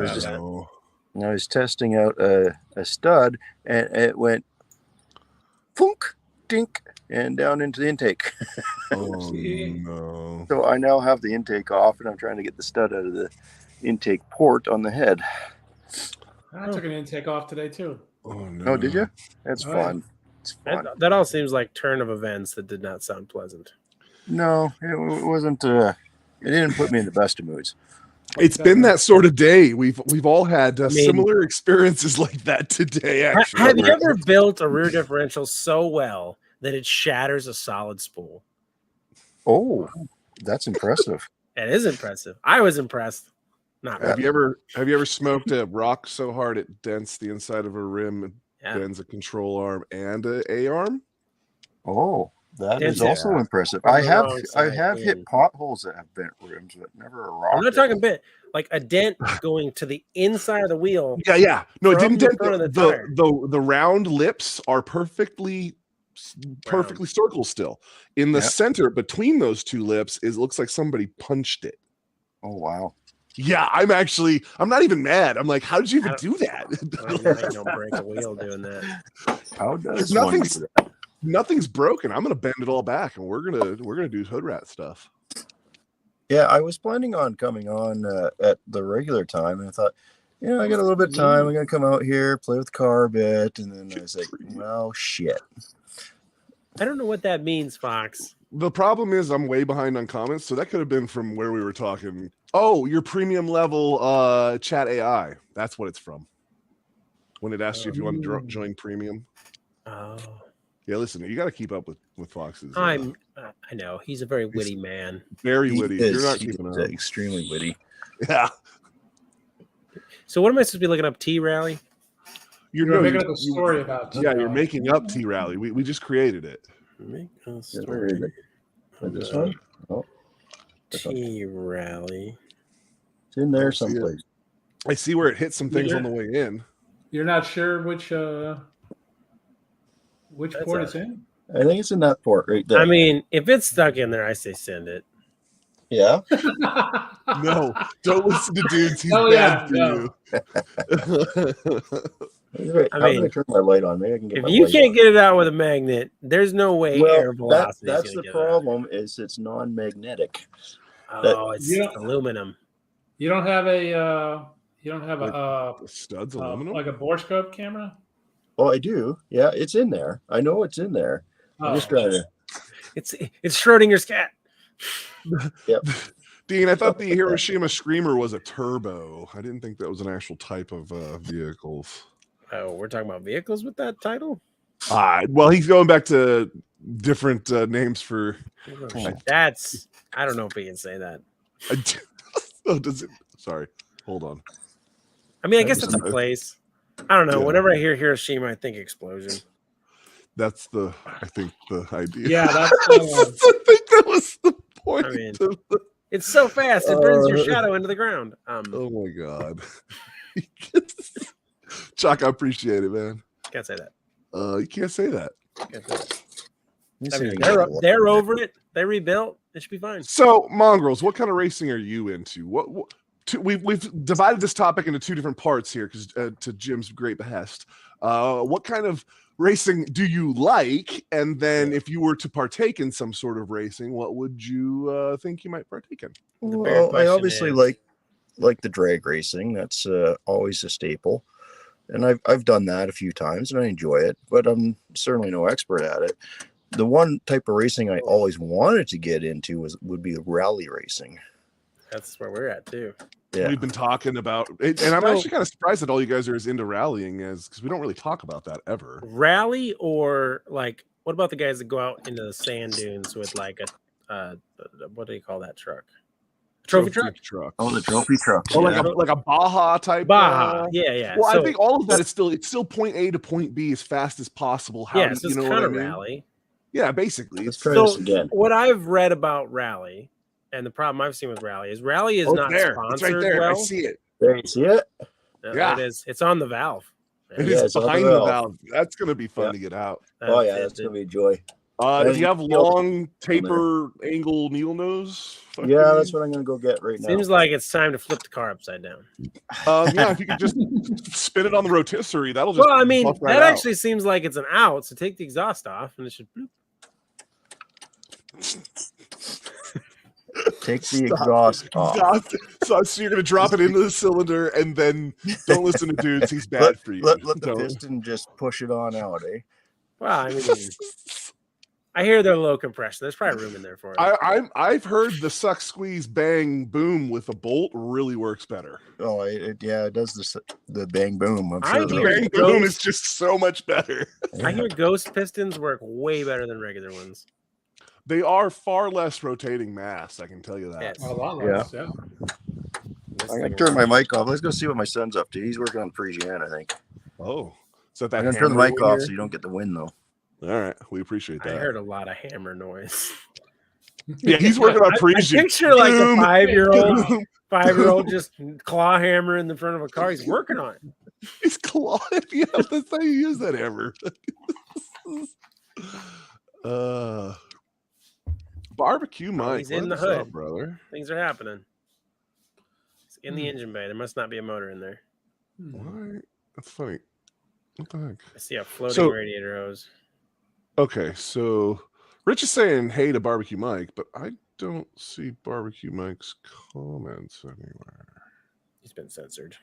I was testing out a stud, and it went funk, dink, and down into the intake. Oh no! So I now have the intake off, and I'm trying to get the stud out of the intake port on the head. I took an intake off today too. Oh no! Oh, did you? That's fun. It's fun. That all seems like turn of events that did not sound pleasant. No, it wasn't. It didn't put me in the best of moods. It's been that sort of day. We've all had similar experiences like that today. Actually, have you ever built a rear differential so well that it shatters a solid spool? Oh, that's impressive. It is impressive. I was impressed. Not have you ever smoked a rock so hard it dents the inside of a rim, and bends a control arm and a arm? Oh, that is also impressive. I have hit potholes that have bent rims, but never a rock. I'm not talking bent, like a dent going to the inside of the wheel. Yeah. No, it didn't dent. The round lips are perfectly circle still. In the center between those two lips looks like somebody punched it. Oh wow. Yeah, I'm not even mad. I'm like, how did you even do that? I don't break a wheel doing that. How does one do that? Nothing's broken. I'm gonna bend it all back, and we're gonna do hood rat stuff. Yeah, I was planning on coming on at the regular time, and I thought, I got a little bit of time. I'm gonna come out here, play with the car a bit, and then I was like, well, shit. I don't know what that means, Fox. The problem is I'm way behind on comments, so that could have been from where we were talking. Oh, your premium level chat AI. That's what it's from. When it asked you if you want to join premium. Oh. Yeah, listen, you got to keep up with Fox's. I know he's a very witty man. Very witty. You're not He's keeping up. Extremely witty. Yeah. So what am I supposed to be looking up? T-Rally? You're making up a story about T-Rally. Yeah, you're making up T-Rally. We just created it. Make a story. This one? Oh, T-Rally. it's in there someplace. I see where it hit some things on the way in. You're not sure which port it's in? I think it's in that port right there. I mean, if it's stuck in there, I say send it. Yeah. No, don't listen to dudes. He's bad for you. How can I turn my light on? Maybe I can get. If you can't get it out with a magnet, there's no way air velocity. That's the problem. Is it's non-magnetic. Oh, it's aluminum. You don't have a studs aluminum, like a borescope camera. Oh, I do. Yeah, it's in there. I know it's in there. I'm just trying to. It's Schrodinger's cat. Yep. Dean, I thought the Hiroshima Screamer was a turbo. I didn't think that was an actual type of vehicles. Oh, we're talking about vehicles with that title? Well, he's going back to different names for. I don't know if we can say that. Oh, does it? Sorry, hold on. I mean, I guess it's a place. I don't know. Yeah. Whenever I hear Hiroshima, I think explosion. That's the idea. Yeah, that's. I think that was the point. I mean, it's so fast it burns your shadow into the ground. Oh my god, Chuck, I appreciate it, man. Can't say that. You can't say that. I mean, they're over it. They rebuilt. It should be fine. So, Mongrels, what kind of racing are you into? We've divided this topic into two different parts here because to Jim's great behest. What kind of racing do you like? And then if you were to partake in some sort of racing, what would you think you might partake in? Well, I obviously like the drag racing. That's always a staple. And I've done that a few times and I enjoy it, but I'm certainly no expert at it. The one type of racing I always wanted to get into would be rally racing. That's where we're at too. Yeah. We've been talking about it, and I'm actually kind of surprised that all you guys are as into rallying as because we don't really talk about that ever. Rally or like, what about the guys that go out into the sand dunes with like a what do you call that truck? Trophy truck. Oh, the trophy truck. Oh, yeah. like a Baja type. Baja. Yeah. Well, so, I think all of that is still point A to point B as fast as possible. So it's kind of rally. Yeah, basically. Let's try this again. What I've read about rally, and the problem I've seen with rally is not sponsored. It's right there. Well. I see it. There, you see it? Yeah, it is. It's on the valve. It is behind the valve. That's going to be fun to get out. Oh yeah, that's going to be a joy. Do you have long taper angle needle nose? Yeah, that's what I'm going to go get right now. Seems like it's time to flip the car upside down. Yeah, if you could just spin it on the rotisserie, that'll just. Well, I mean, right that out. actually seems like it's an out. So take the exhaust off, and it should. Bloop. Take the exhaust off. So you're going to drop it into the cylinder, and then don't listen to dudes. He's bad for you. Let the piston just push it on out, eh? Well, I mean. I hear they're low compression. There's probably room in there for it. I've heard the suck, squeeze, bang, boom with a bolt really works better. Oh, it does the bang, boom. I'm sure bang, boom is just so much better. I hear ghost pistons work way better than regular ones. They are far less rotating mass, I can tell you that. Yes. A lot less, yeah. I'm going to turn my mic off. Let's go see what my son's up to. He's working on Parisienne, I think. Oh. So I'm going to turn the mic off so you don't get the wind, though. All right, we appreciate that. I heard a lot of hammer noise. Yeah, he's working on Parisian. I picture like a five-year-old just claw hammer in the front of a car. He's working on it. He's clawing. Yeah, that's how you use that hammer. Barbecue Mike. He's in the hood, brother. Things are happening. He's in the engine bay. There must not be a motor in there. Why? That's funny. What the heck? I see a floating radiator hose. Okay, so Rich is saying hey to Barbecue Mike, but I don't see Barbecue Mike's comments anywhere. He's been censored.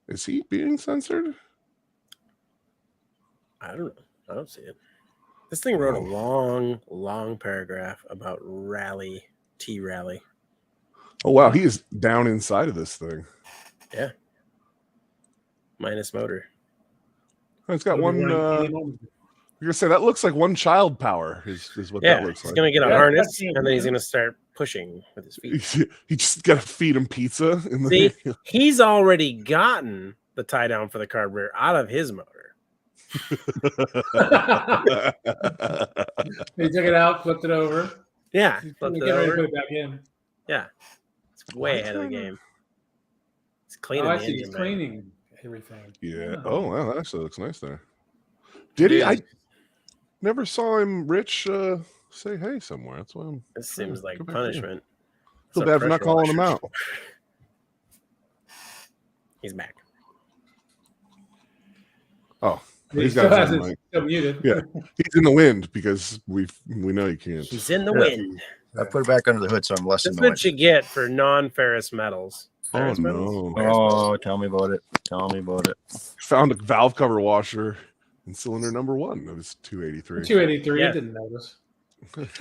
Is he being censored? I don't know. I don't see it. This thing wrote a long paragraph about T-Rally. Oh, wow. He is down inside of this thing. Yeah. Minus motor. Oh, it's got one. You're going to say that looks like one child power is what that looks like. He's going to get a harness, and then he's going to start pushing with his feet. He just got to feed him pizza. See, he's already gotten the tie down for the carburetor out of his motor. He took it out, flipped it over. Yeah, flipped it over. Put it back in. Yeah, it's way ahead of the game. It's cleaning. I see. He's cleaning everything. Yeah. Oh wow, that actually looks nice there. Did he? I never saw him. Rich say hey somewhere. That's why I'm. This seems like punishment. Feel bad for not calling him out. He's back. Oh. He's got his still muted. Yeah, he's in the wind because we know you can't. He's in the wind. I put it back under the hood, so I'm less annoyed. That's what you get for non-ferrous metals. Ferrous metals? Oh, tell me about it. Tell me about it. Found a valve cover washer in cylinder number 1 of his 283. 283. I didn't notice.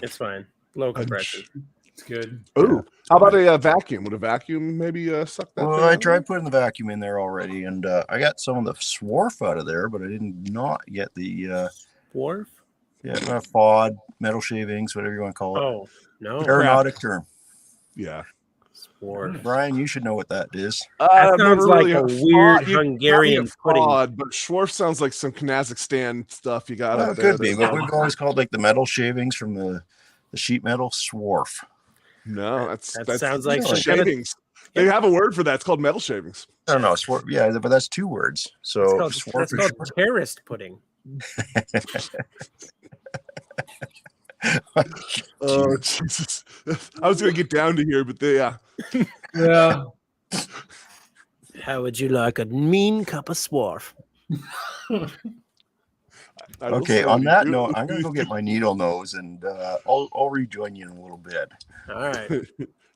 It's fine. Low compression. It's good. Oh, how about a vacuum? Would a vacuum maybe suck that? Well, I tried putting the vacuum in there already, and I got some of the swarf out of there, but I did not get the swarf. Yeah, FOD, metal shavings, whatever you want to call it. Oh no, aeronautic term. Yeah, swarf. Brian, you should know what that is. That sounds like a weird Hungarian pudding. But Schwarf sounds like some Kazakhstan stuff you got. Well, it could be, but we've always called like the metal shavings from the sheet metal swarf. No, that sounds like some shavings. They have a word for that. It's called metal shavings. I don't know, swarf. Yeah, but that's 2 words. So that's called terrorist pudding. Oh Jesus! I was gonna get down to here, but yeah. How would you like a mean cup of swarf? Okay, on that note, I'm gonna go get my needle nose, and I'll rejoin you in a little bit. All right.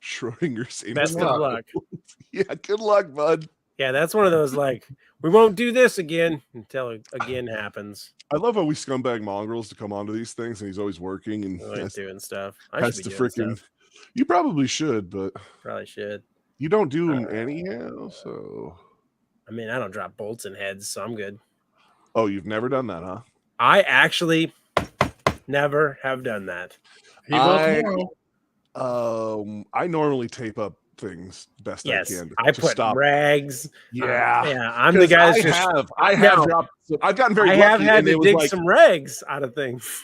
Schrodinger's best of luck. Yeah, good luck, bud. Yeah, that's one of those like we won't do this again until again happens. I love how we scumbag mongrels to come onto these things, and he's always working and doing stuff. Has to freaking. You probably should, but probably should. You don't do them anyhow, so. I mean, I don't drop bolts in heads, so I'm good. Oh, you've never done that, huh? I actually never have done that. I normally tape up things best I can. I put rags. Yeah, I'm the guy. I've gotten very. I have had to dig some rags out of things.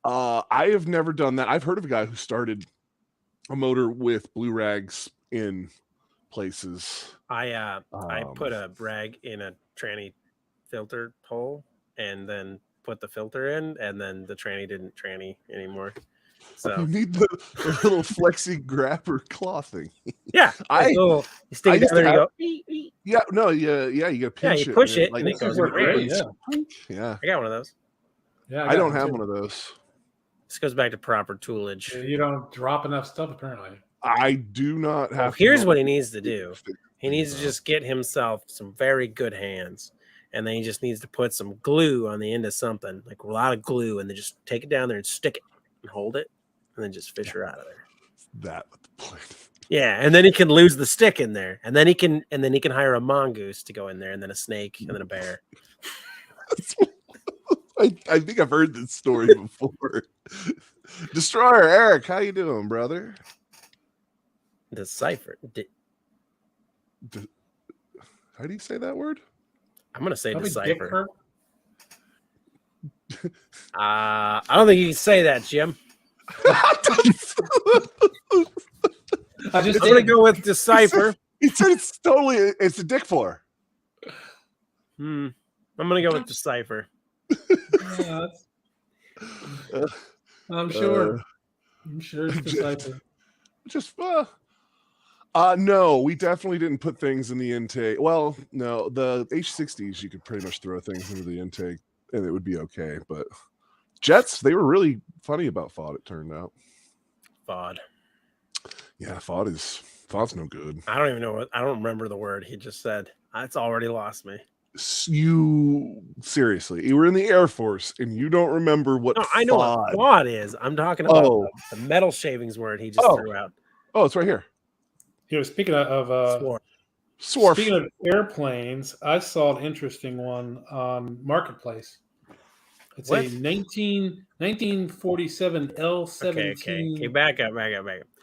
I have never done that. I've heard of a guy who started a motor with blue rags in places. I put a rag in a tranny filter hole and then put the filter in, and then the tranny didn't tranny anymore. So you need the little flexi grabber claw thing. Yeah, you stick it there and go. Yeah, no, yeah, you gotta pinch it. You push it, like, and it goes right. Yeah, I got one of those. Yeah, I don't have one of those. This goes back to proper toolage. You don't drop enough stuff, apparently. I do not have. Here's what he needs to do. He needs to just get himself some very good hands. And then he just needs to put some glue on the end of something, like a lot of glue, and then just take it down there and stick it and hold it, and then just fish her out of there. That with the point. Yeah, and then he can lose the stick in there, and then he can hire a mongoose to go in there, and then a snake, and then a bear. I think I've heard this story before. Destroyer Eric, how you doing, brother? Decipher. How do you say that word? I'm gonna say decipher. I don't think you can say that, Jim. I'm gonna go with decipher. He said it's a dick for. I'm gonna go with decipher. Yeah, I'm sure. I'm sure it's decipher. No, we definitely didn't put things in the intake. Well, no, the H60s you could pretty much throw things into the intake and it would be okay. But jets, they were really funny about FOD. It turned out. FOD. Yeah, FOD's no good. I don't even know I don't remember the word he just said. It's already lost me. You seriously, you were in the Air Force and you don't remember what? No, I know what FOD is. I'm talking about the metal shavings word he just threw out. Oh, it's right here. Speaking of Swarf. Speaking of airplanes, I saw an interesting one on Marketplace. It's a 1947 L-17. Okay, back up.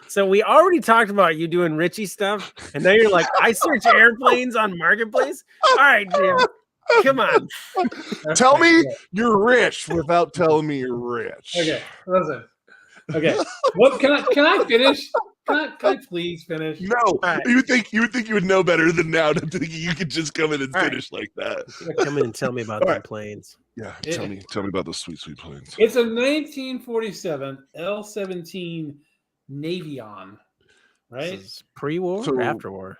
So we already talked about you doing Richie stuff, and now you're like, I search airplanes on Marketplace? All right, Jim, come on. Tell me you're rich without telling me you're rich. Okay, listen. Okay, what can I finish? Can I please finish? No, right. you would think you would know better than now to think you could just come in and finish like that. Come in and tell me about them planes. Yeah, tell me about those sweet planes. It's a 1947 L-17 Navion, right? Pre-war or after war?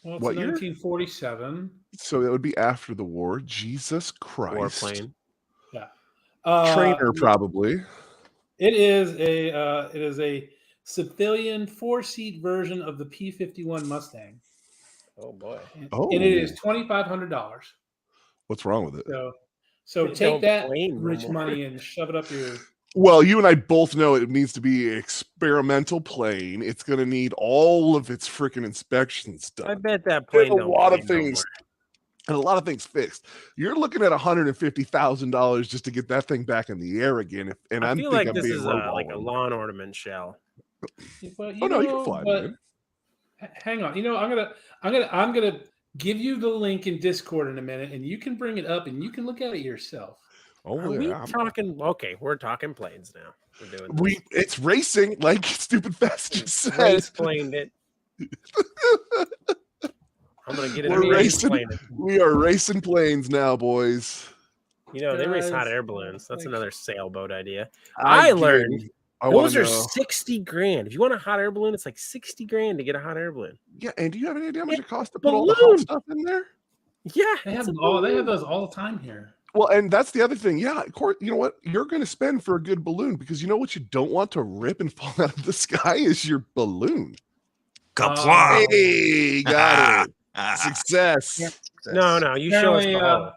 Well, it's 1947. So it would be after the war. Jesus Christ. Warplane. Yeah. Trainer probably. It is a civilian 4-seat version of the P-51 Mustang. Oh boy! And it is $2,500. What's wrong with it? So take that rich money and shove it up your. Well, you and I both know it needs to be an experimental plane. It's going to need all of its freaking inspections done. I bet that plane. A lot of things fixed. You're looking at $150,000 just to get that thing back in the air again. I feel like this is like a lawn ornament shell. But, you can fly, man. Hang on. I'm gonna give you the link in Discord in a minute, and you can bring it up and you can look at it yourself. We talking? Okay, we're talking planes now. We're doing. It's racing, like Stupid Fast just said. Explained it. I'm gonna get it. We're racing. We are racing planes now, boys. You know, they race hot air balloons. That's another sailboat idea. I learned. Those are $60,000. If you want a hot air balloon, it's like $60,000 to get a hot air balloon. Yeah, and do you have any idea how much it costs to put all the hot stuff in there? Yeah, they have those all the time here. Well, and that's the other thing. Yeah, of course. You know what? You're going to spend for a good balloon because you know what you don't want to rip and fall out of the sky is your balloon. Kapla! Hey, got it. Success. Yeah. No, you show us the hole.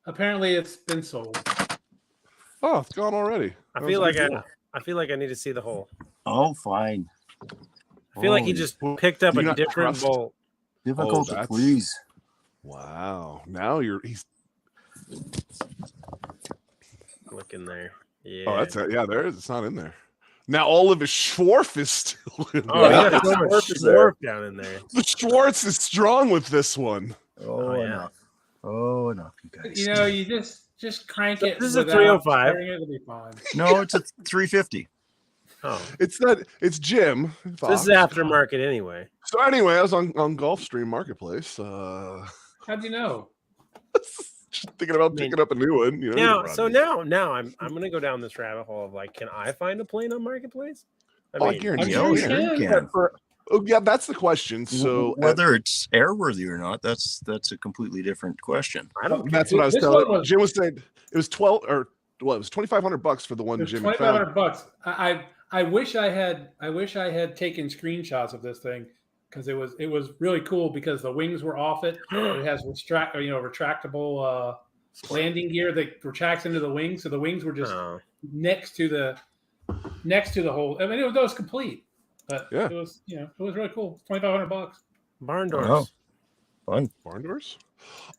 Apparently, it's been sold. Oh, it's gone already. I feel like I need to see the hole. Oh, fine. I feel like he just picked up a different bolt. Difficult to please. Wow. Now he's look in there. Yeah. Oh, that's it. Yeah, there is. It's not in there. Now all of his Schwarf is still in there. Oh, yeah, so much Schwarf down in there. The Schwartz is strong with this one. Oh, yeah. Enough. Oh, enough, you guys. You know, you just crank it. This is a 305. It'll be fine. No, it's a 350. Oh, it's Jim. This is aftermarket anyway. So anyway, I was on Gulfstream Marketplace. How'd you know? Just thinking about picking up a new one. You know, now I'm gonna go down this rabbit hole of like, can I find a plane on Marketplace? I guarantee you can. Yeah, that's the question. So whether it's airworthy or not, that's a completely different question. I don't. That's what I was telling. Jim was saying it was it was $2,500 for the one Jim found. $2,500. I wish I had taken screenshots of this thing because it was really cool because the wings were off it. It has retractable landing gear that retracts into the wings, so the wings were just next to the hole. I mean, it was complete, but it was it was really cool. $2,500. Barn doors. Oh, fun. Barn doors.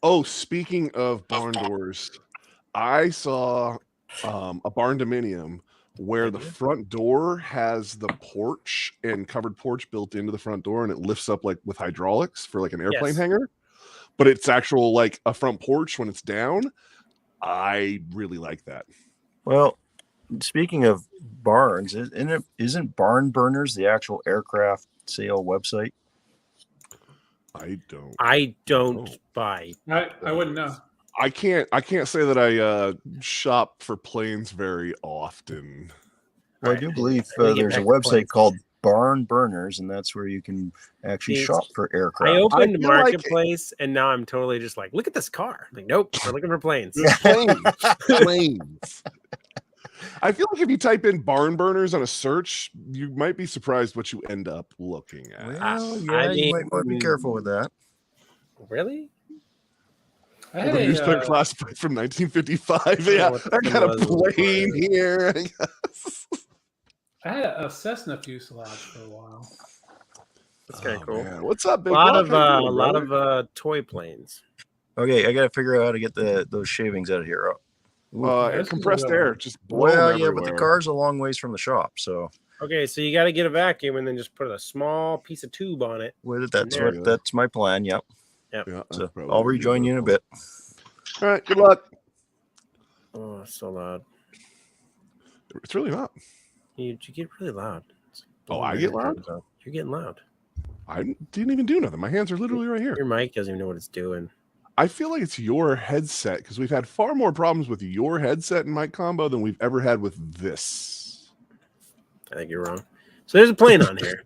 Oh, speaking of barn doors, I saw a barn dominium where the front door has the porch and covered porch built into the front door, and it lifts up like with hydraulics for like an airplane hangar, but it's actual like a front porch when it's down. I really like that. Well, speaking of barns, isn't Barn Burners the actual aircraft sale website? I don't buy. I wouldn't know. I can't say that I shop for planes very often. Well, I do believe there's a website called barn burners, and that's where you can actually shop for aircraft. I opened feel Marketplace, and now I'm totally just like, look at this car. Like, nope, we're looking for planes. Planes. I feel like if you type in barn burners on a search, you might be surprised what you end up looking at. Well, yeah, I you might want to be mean- careful with that. Really? I had The a, newspaper classified from 1955. know Yeah, what I got a was. plane here. I guess. I had a Cessna fuselage for a while. That's kind of cool. Man. What's up, A big lot Buck? of How you doing, brother? toy planes. Okay, I got to figure out how to get those shavings out of here. This is compressed a good air, one. just blow them Well, yeah, but the everywhere. car's a long ways from the shop, so Okay, so you got to get a vacuum and then just put a small piece of tube on it. with it, There you go. that's my plan. Yep. Yeah, that's So probably I'll gonna be rejoin you in a better. bit. All right, good luck. Oh, it's so loud. It's really not. You get really loud. It's like Oh, I get loud? You're getting loud. I didn't even do nothing. My hands are literally right here. Your mic doesn't even know what it's doing. I feel like it's your headset because we've had far more problems with your headset and mic combo than we've ever had with this. I think you're wrong. So there's a plane on here.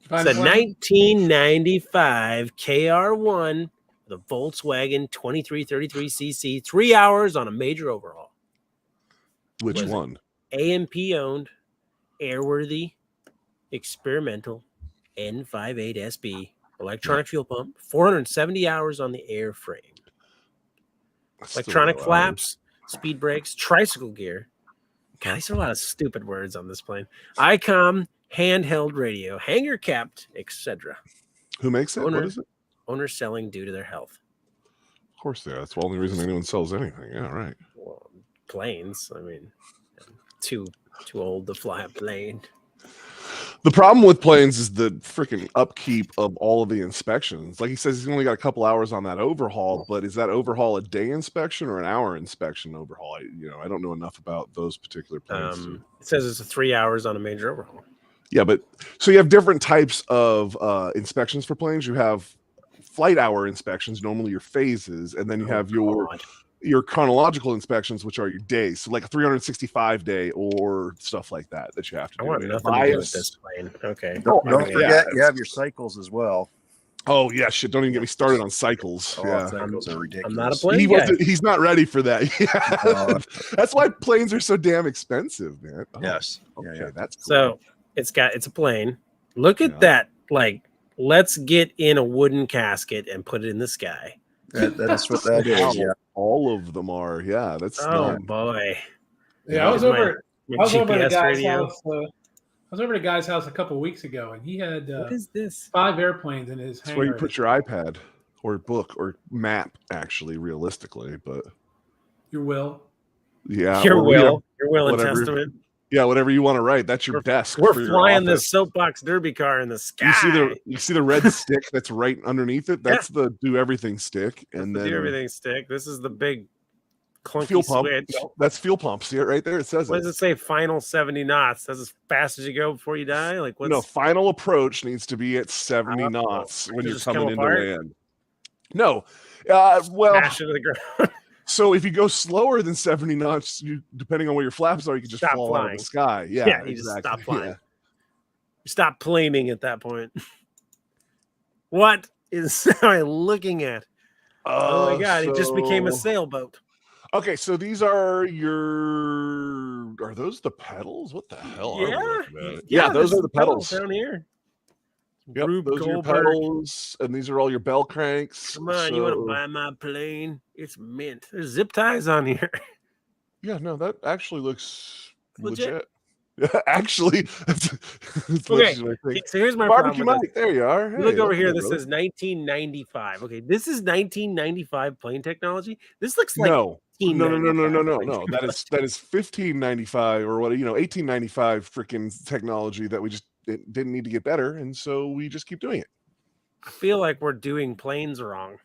Find It's a a plane? 1995 KR1, the Volkswagen 2333cc, 3 hours on a major overhaul. Which Was it? one? AMP owned, airworthy, experimental N58 SB, electronic fuel pump, 470 hours on the airframe, Still electronic low flaps, speed brakes, tricycle gear. God, these are a lot of stupid words on this plane. ICOM, handheld radio, hanger kept, etc. hours. Who makes it? Owner. What is it? Owners selling due to their health. Of course they are. That's the only reason anyone sells anything. Yeah, right. Well, planes. I mean, too old to fly a plane. The problem with planes is the freaking upkeep of all of the inspections. Like he says, he's only got a couple hours on that overhaul, but is that overhaul a day inspection or an hour inspection overhaul? I don't know enough about those particular planes. It says it's 3 hours on a major overhaul. Yeah, but so you have different types of inspections for planes. You have flight hour inspections, normally your phases, and then you have your chronological inspections, which are your days. So like a 365 day or stuff like that you have to do. I want nothing to do with this plane. Okay. Don't Okay, forget, yeah. you have your cycles as well. Oh yeah, shit! Don't even get me started on cycles. Oh, Yeah, cycles are ridiculous. I'm not a plane guy. He's not ready for that. Yeah. That's why planes are so damn expensive, man. Oh, Yes. Okay, Yeah. that's cool. So it's a plane. Look at Yeah. that. Like, let's get in a wooden casket and put it in the sky. That's what that is. Yeah. All of them are. Yeah, that's Oh not, boy. Yeah, I was Here's over. my I was over at a GPS guy's radio. house. I was over at a guy's house a couple of weeks ago, and he had What is this? 5 airplanes in his that's where you hangar. put your iPad or book or map. Actually, realistically, but Your will. yeah, Your or will and whatever. testament. Yeah, whatever you want to write. That's your We're- desk. We're for your flying office. this soapbox derby car in the sky. You see the red stick that's right underneath it. That's the do everything stick, and That's the then do everything stick. This is the big clunky fuel pump. switch. No, that's fuel pump. See it right there. It says What it. does it say? Final 70 knots. That's as fast as you go before you die. Like what's No, final approach needs to be at 70 knots when Does it you're just come coming into apart? land. No, well, smash into the ground? so if you go slower than 70 knots, depending on where your flaps are, you can just Stop fall out of flying. the sky. Yeah, Yeah, you just exactly. stop flying. Yeah. Stop planing at that point. What is I looking at? Oh my god, it just became a so- sailboat. Okay, so these are are those the pedals? What the hell are we looking at? Yeah, those this are is the pedals. down here. Yep, Rube those are your Goldberg. pedals, and these are all your bell cranks. Come on, you want to So- buy my plane? It's mint. There's zip ties on here. Yeah, no, that actually looks Legit. legit. Actually, that's Okay, legit, I think. so here's my Barbecue problem with Mike, there you are. this. You look Hey, over here. welcome, This brother. says 1995. Okay, this is 1995 plane technology. This looks like no. No, 1895 plane That is 1595 or 1895 freaking technology that we just didn't need to get better, and so we just keep doing it. I feel like we're doing planes wrong.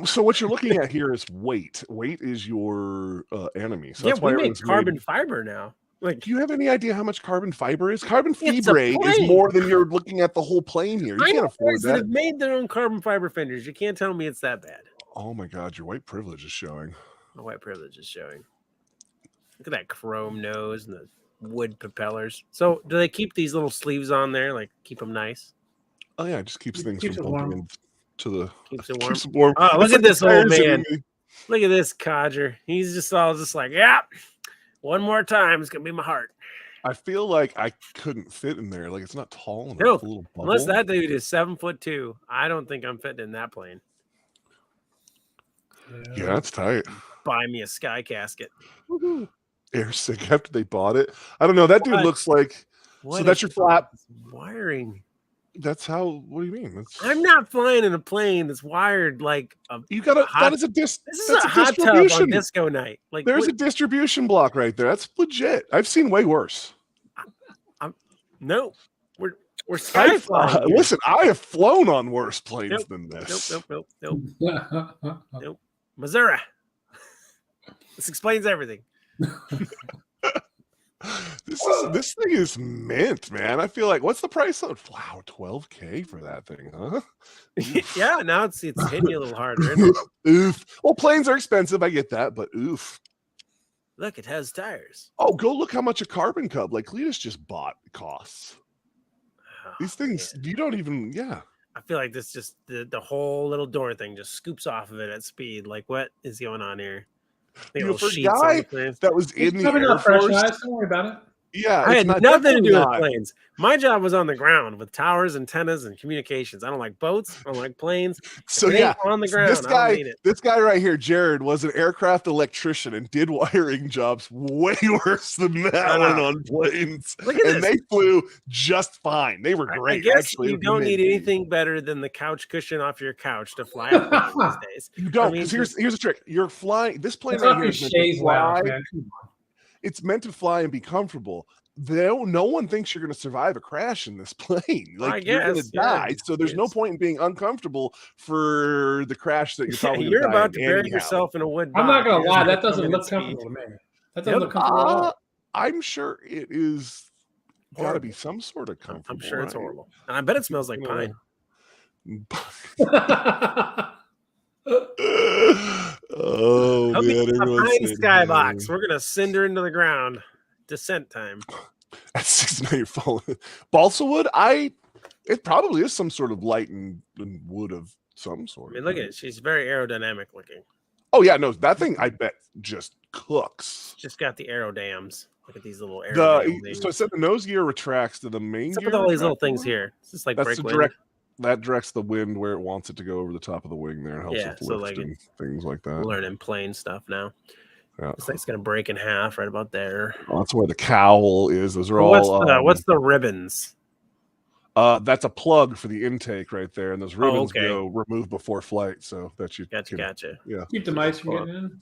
So what you're looking at here is weight. Weight is your enemy. So Yeah, that's why we make everyone's carbon made- fiber now. Like, Do you have any idea how much carbon fiber is? Carbon It's a fibre is plane. more than you're looking at the whole plane here. You I can't know afford guys that that. have made their own carbon fiber fenders. You can't tell me it's that bad. Oh my God, your white privilege is showing. My white privilege is showing. Look at that chrome nose and the wood propellers. So do they keep these little sleeves on there, like keep them nice? Oh yeah, it just keeps things Keeps from it warm. bumping into the Keeps it warm. keeps it warm. Oh, look It's at like the this old tires in man. me. Look at this codger. He's just all just like, yeah, one more time, it's gonna be my heart. I feel like I couldn't fit in there. Like it's not tall enough. No, A little bubble. unless that dude is 7'2", I don't think I'm fitting in that plane. Yeah, that's tight. Buy me a sky casket. Woo-hoo. Air sick after they bought it. I don't know. That dude looks like. So that's your flap wiring. That's how. What do you mean? I'm not flying in a plane that's wired like a. You gotta. That is a This is a hot tub on disco night. Like there's a distribution block right there. That's legit. I've seen way worse. No, we're sky flying. Listen, I have flown on worse planes than this. Nope. Missouri. This explains everything. This thing is mint, man. I feel like what's the price of $12K for that thing, huh? Yeah, now it's hitting you a little harder. Oof. Well, planes are expensive, I get that, but oof. Look, it has tires. Oh, go look how much a carbon cub like Cletus just bought costs. These things, you don't even, I feel like this just the whole little door thing just scoops off of it at speed. Like, what is going on here? For a guy that was in the Air Force, don't worry about it. Yeah, I had nothing to do with planes. My job was on the ground with towers, antennas, and communications. I don't like boats. I don't like planes. So on the ground. This guy right here, Jared, was an aircraft electrician and did wiring jobs way worse than that one on planes. And they flew just fine. They were great. I guess you don't need anything better than the couch cushion off your couch to fly a plane these days. You don't. Because here's the trick. You're flying. This plane right here is meant to fly. It's meant to fly and be comfortable. No one thinks you're going to survive a crash in this plane. Like you're going to die. So there's no point in being uncomfortable for the crash that you're probably you're about to bury yourself in a wood box. I'm not going to lie. That doesn't look comfortable to me. That doesn't look comfortable at all. I'm sure it is got to be some sort of comfortable. I'm sure it's horrible. And I bet it smells like pine. Oh man, pine skybox. We're gonna send her into the ground. Descent time. At 6 you're falling. Balsa wood. It probably is some sort of light and wood of some sort. I mean, look at it. She's very aerodynamic looking. Oh yeah, no, that thing I bet just cooks. Just got the aero dams. Look at these little aero So it said the nose gear retracts to the main gear. With all these little things here. It's just like that directs the wind where it wants it to go over the top of the wing there. And helps with lift and things like that. Learning plane stuff now. Yeah. This thing's gonna break in half right about there. Oh, that's where the cowl is. Those are what's the ribbons? That's a plug for the intake right there, and those ribbons go removed before flight, so that you gotcha. Yeah, keep the mice from getting in.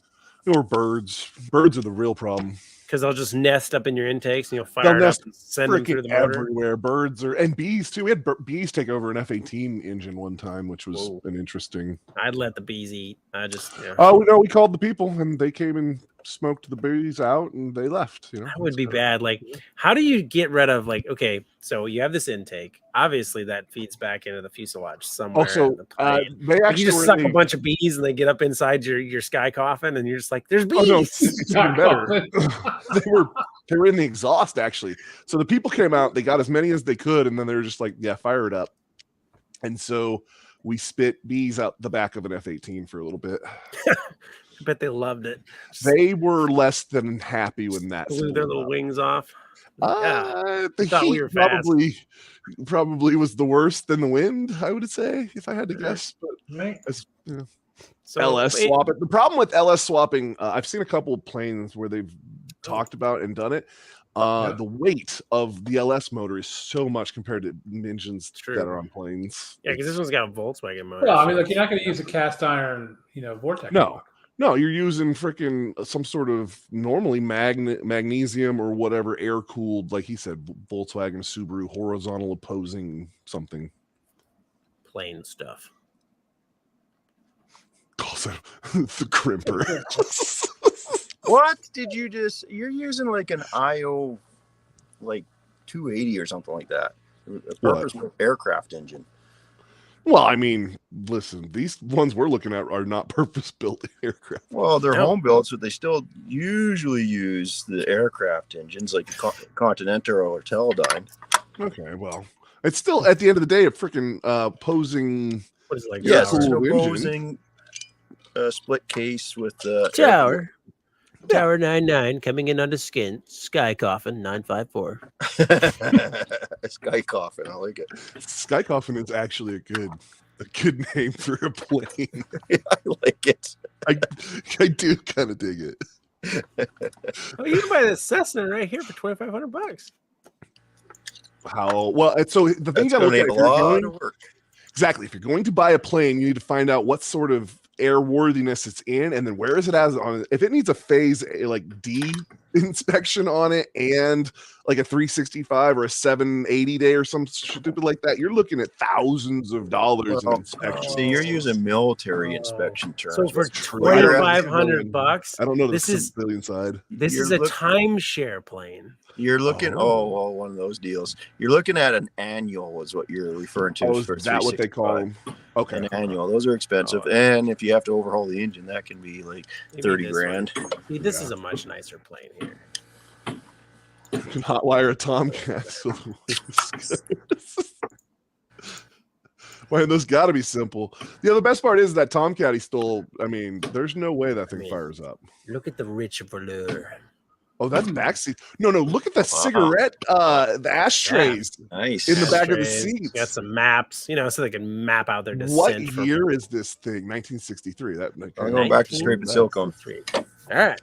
Or birds. Birds are the real problem because they'll just nest up in your intakes and you'll fire it up and send them through the motor. Everywhere. Birds and bees too. We had bees take over an F-18 engine one time, which was an interesting. I'd let the bees eat. Oh no, we called the people and they came and smoked the bees out and they left. That would be bad. Like, how do you get rid of so you have this intake, obviously that feeds back into the fuselage somewhere. Also, they actually you just suck a bunch of bees and they get up inside your sky coffin and you're just like, there's bees. Oh, no, it's even better. they were in the exhaust actually. So the people came out, they got as many as they could, and then they were just like, yeah, fire it up. And so we spit bees out the back of an F-18 for a little bit. I bet they loved it. They were less than happy when that blew their little wings off. The heat probably was the worst than the wind, I would say, if I had to guess. But so LS swap it. The problem with LS swapping, I've seen a couple of planes where they've talked about and done it. The weight of the LS motor is so much compared to engines that are on planes. Yeah, because this one's got a Volkswagen motor. Well, I mean, you're not going to use a cast iron, vortex. No, you're using freaking some sort of normally magnesium or whatever air cooled, like he said, Volkswagen, Subaru, horizontal opposing something. Plain stuff. Also, the crimper. What did you you're using like an IO, like 280 or something like that. A purpose aircraft engine. Well, I mean, listen, these ones we're looking at are not purpose-built aircraft. Well, they're No. home built, but they still usually use the aircraft engines like the Continental or Teledyne. Okay, well, it's still at the end of the day a freaking posing. What is it, like? Yes, cool it's an engine. opposing split case with Tower. Tower 99 coming in under skin. Sky Coffin 954. Sky Coffin. I like it. Sky Coffin is actually a good name for a plane. Yeah, I like it. I do kind of dig it. Oh, you can buy this Cessna right here for $2,500. How well? So the thing That's you got to going look to at need a if you're lot going, of work. exactly if you're going to buy a plane, you need to find out what sort of airworthiness it's in, and then where is it as on. If it needs a phase like D inspection on it, and like a 365 or a 780 day or some stupid like that, you're looking at thousands of dollars in Well, inspection. See, you're using military inspection terms. So for What's true- you're at- $2,500, I don't know this the is civilian side. this You're is a look- timeshare plane. You're looking. Oh, one of those deals. You're looking at an annual, is what you're referring to. Oh, is for that what they call 365. them? Okay. An annual. Those are expensive, Oh. and if you have to overhaul the engine, that can be like Maybe 30 this grand. one. See, this is a much nicer plane here. You can hotwire a Tomcat. Man, those got to be simple. Yeah, the best part is that Tomcat he stole. I mean, there's no way that thing fires up. Look at the rich velour. Oh, that's backseat. No, look at the cigarette, the ashtrays Nice. in the back of the Ashtrays, seats. got some maps, so they can map out their descent. What from year is this thing? 1963. That I'm going back to scraping silicone. 1963. All right.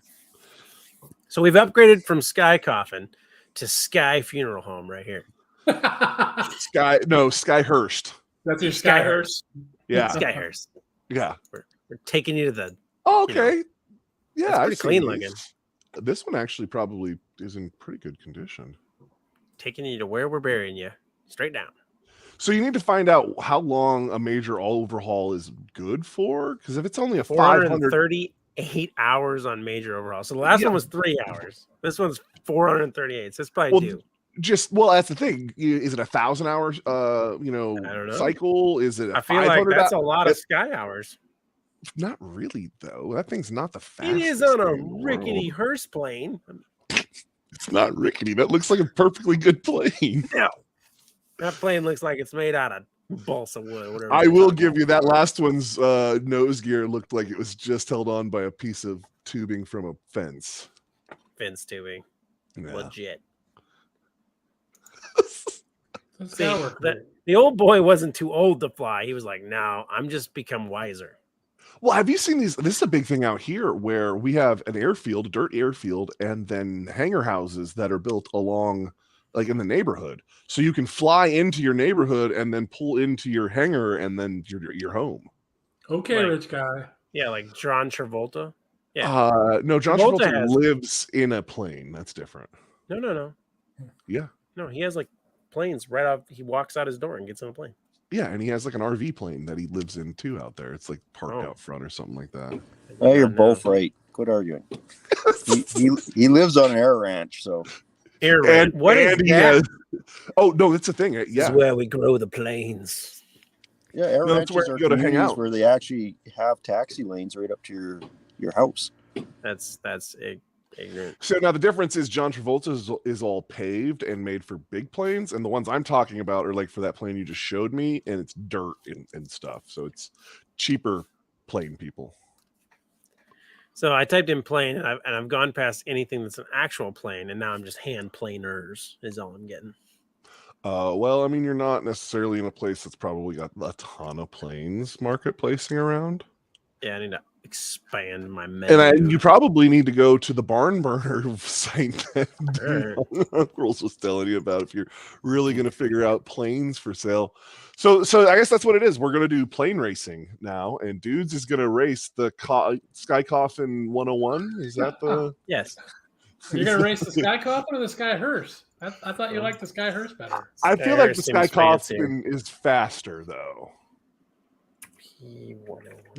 So we've upgraded from Sky Coffin to Sky Funeral Home right here. Skyhurst. That's your Skyhurst. Yeah, Skyhurst. yeah. We're taking you to the. Oh, okay. Yeah, That's I've pretty seen clean these. looking. This one actually probably is in pretty good condition. Taking you to where we're burying you, straight down. So you need to find out how long a major overhaul is good for, because if it's only a 500, 438 hours on major overhaul. So the last one was 3 hours. This one's 438. So it's probably due. That's the thing. Is it 1,000 hours? I don't know. Cycle? Is it? I feel like that's a lot of It- Sky hours. Not really, though. That thing's not the fastest. It is on a thing in the rickety world. hearse plane. It's not rickety. That looks like a perfectly good plane. No, that plane looks like it's made out of balsa wood. Whatever. I will give you that last one's nose gear looked like it was just held on by a piece of tubing from a fence. Fence tubing, Yeah. legit. That's See, gotta work the, great. the old boy wasn't too old to fly. He was like, "No, I'm just become wiser." Well, have you seen these? This is a big thing out here where we have an airfield, a dirt airfield, and then hangar houses that are built along, like in the neighborhood. So you can fly into your neighborhood and then pull into your hangar, and then you're home. Okay, Like- rich guy. Yeah, like John Travolta. Yeah. No, John Travolta Travolta has- lives in a plane. That's different. No. Yeah. No, he has like planes right off. He walks out his door and gets on a plane. Yeah, and he has like an RV plane that he lives in too out there. It's like parked Oh. out front or something like that. Oh, you're And, both right. Quit arguing. he lives on an air ranch, so Air Ranch. What is he that? has- oh no, that's a thing. This Yeah, is where we grow the planes. yeah, air No, that's ranches where are you go to hang communities out. where they actually have taxi lanes right up to your house. That's ignorant. So now the difference is John Travolta is all paved and made for big planes, and the ones I'm talking about are like for that plane you just showed me, and it's dirt and stuff. So it's cheaper plane people. So I typed in plane, and I've gone past anything that's an actual plane, and now I'm just hand planers is all I'm getting. Well, I mean, you're not necessarily in a place that's probably got a ton of planes marketplacing around. Yeah, I need to expand my menu. And you probably need to go to the barn burner site that Girls was telling you about if you're really going to figure out planes for sale. So I guess that's what it is. We're going to do plane racing now, and Dudes is going to race the Sky Coffin 101. Is that the? Yes. You're gonna race the Sky Coffin or the Sky Hearse? I thought you liked the Sky Hearse better. I feel like the Seems Sky fancier. Coffin is faster though.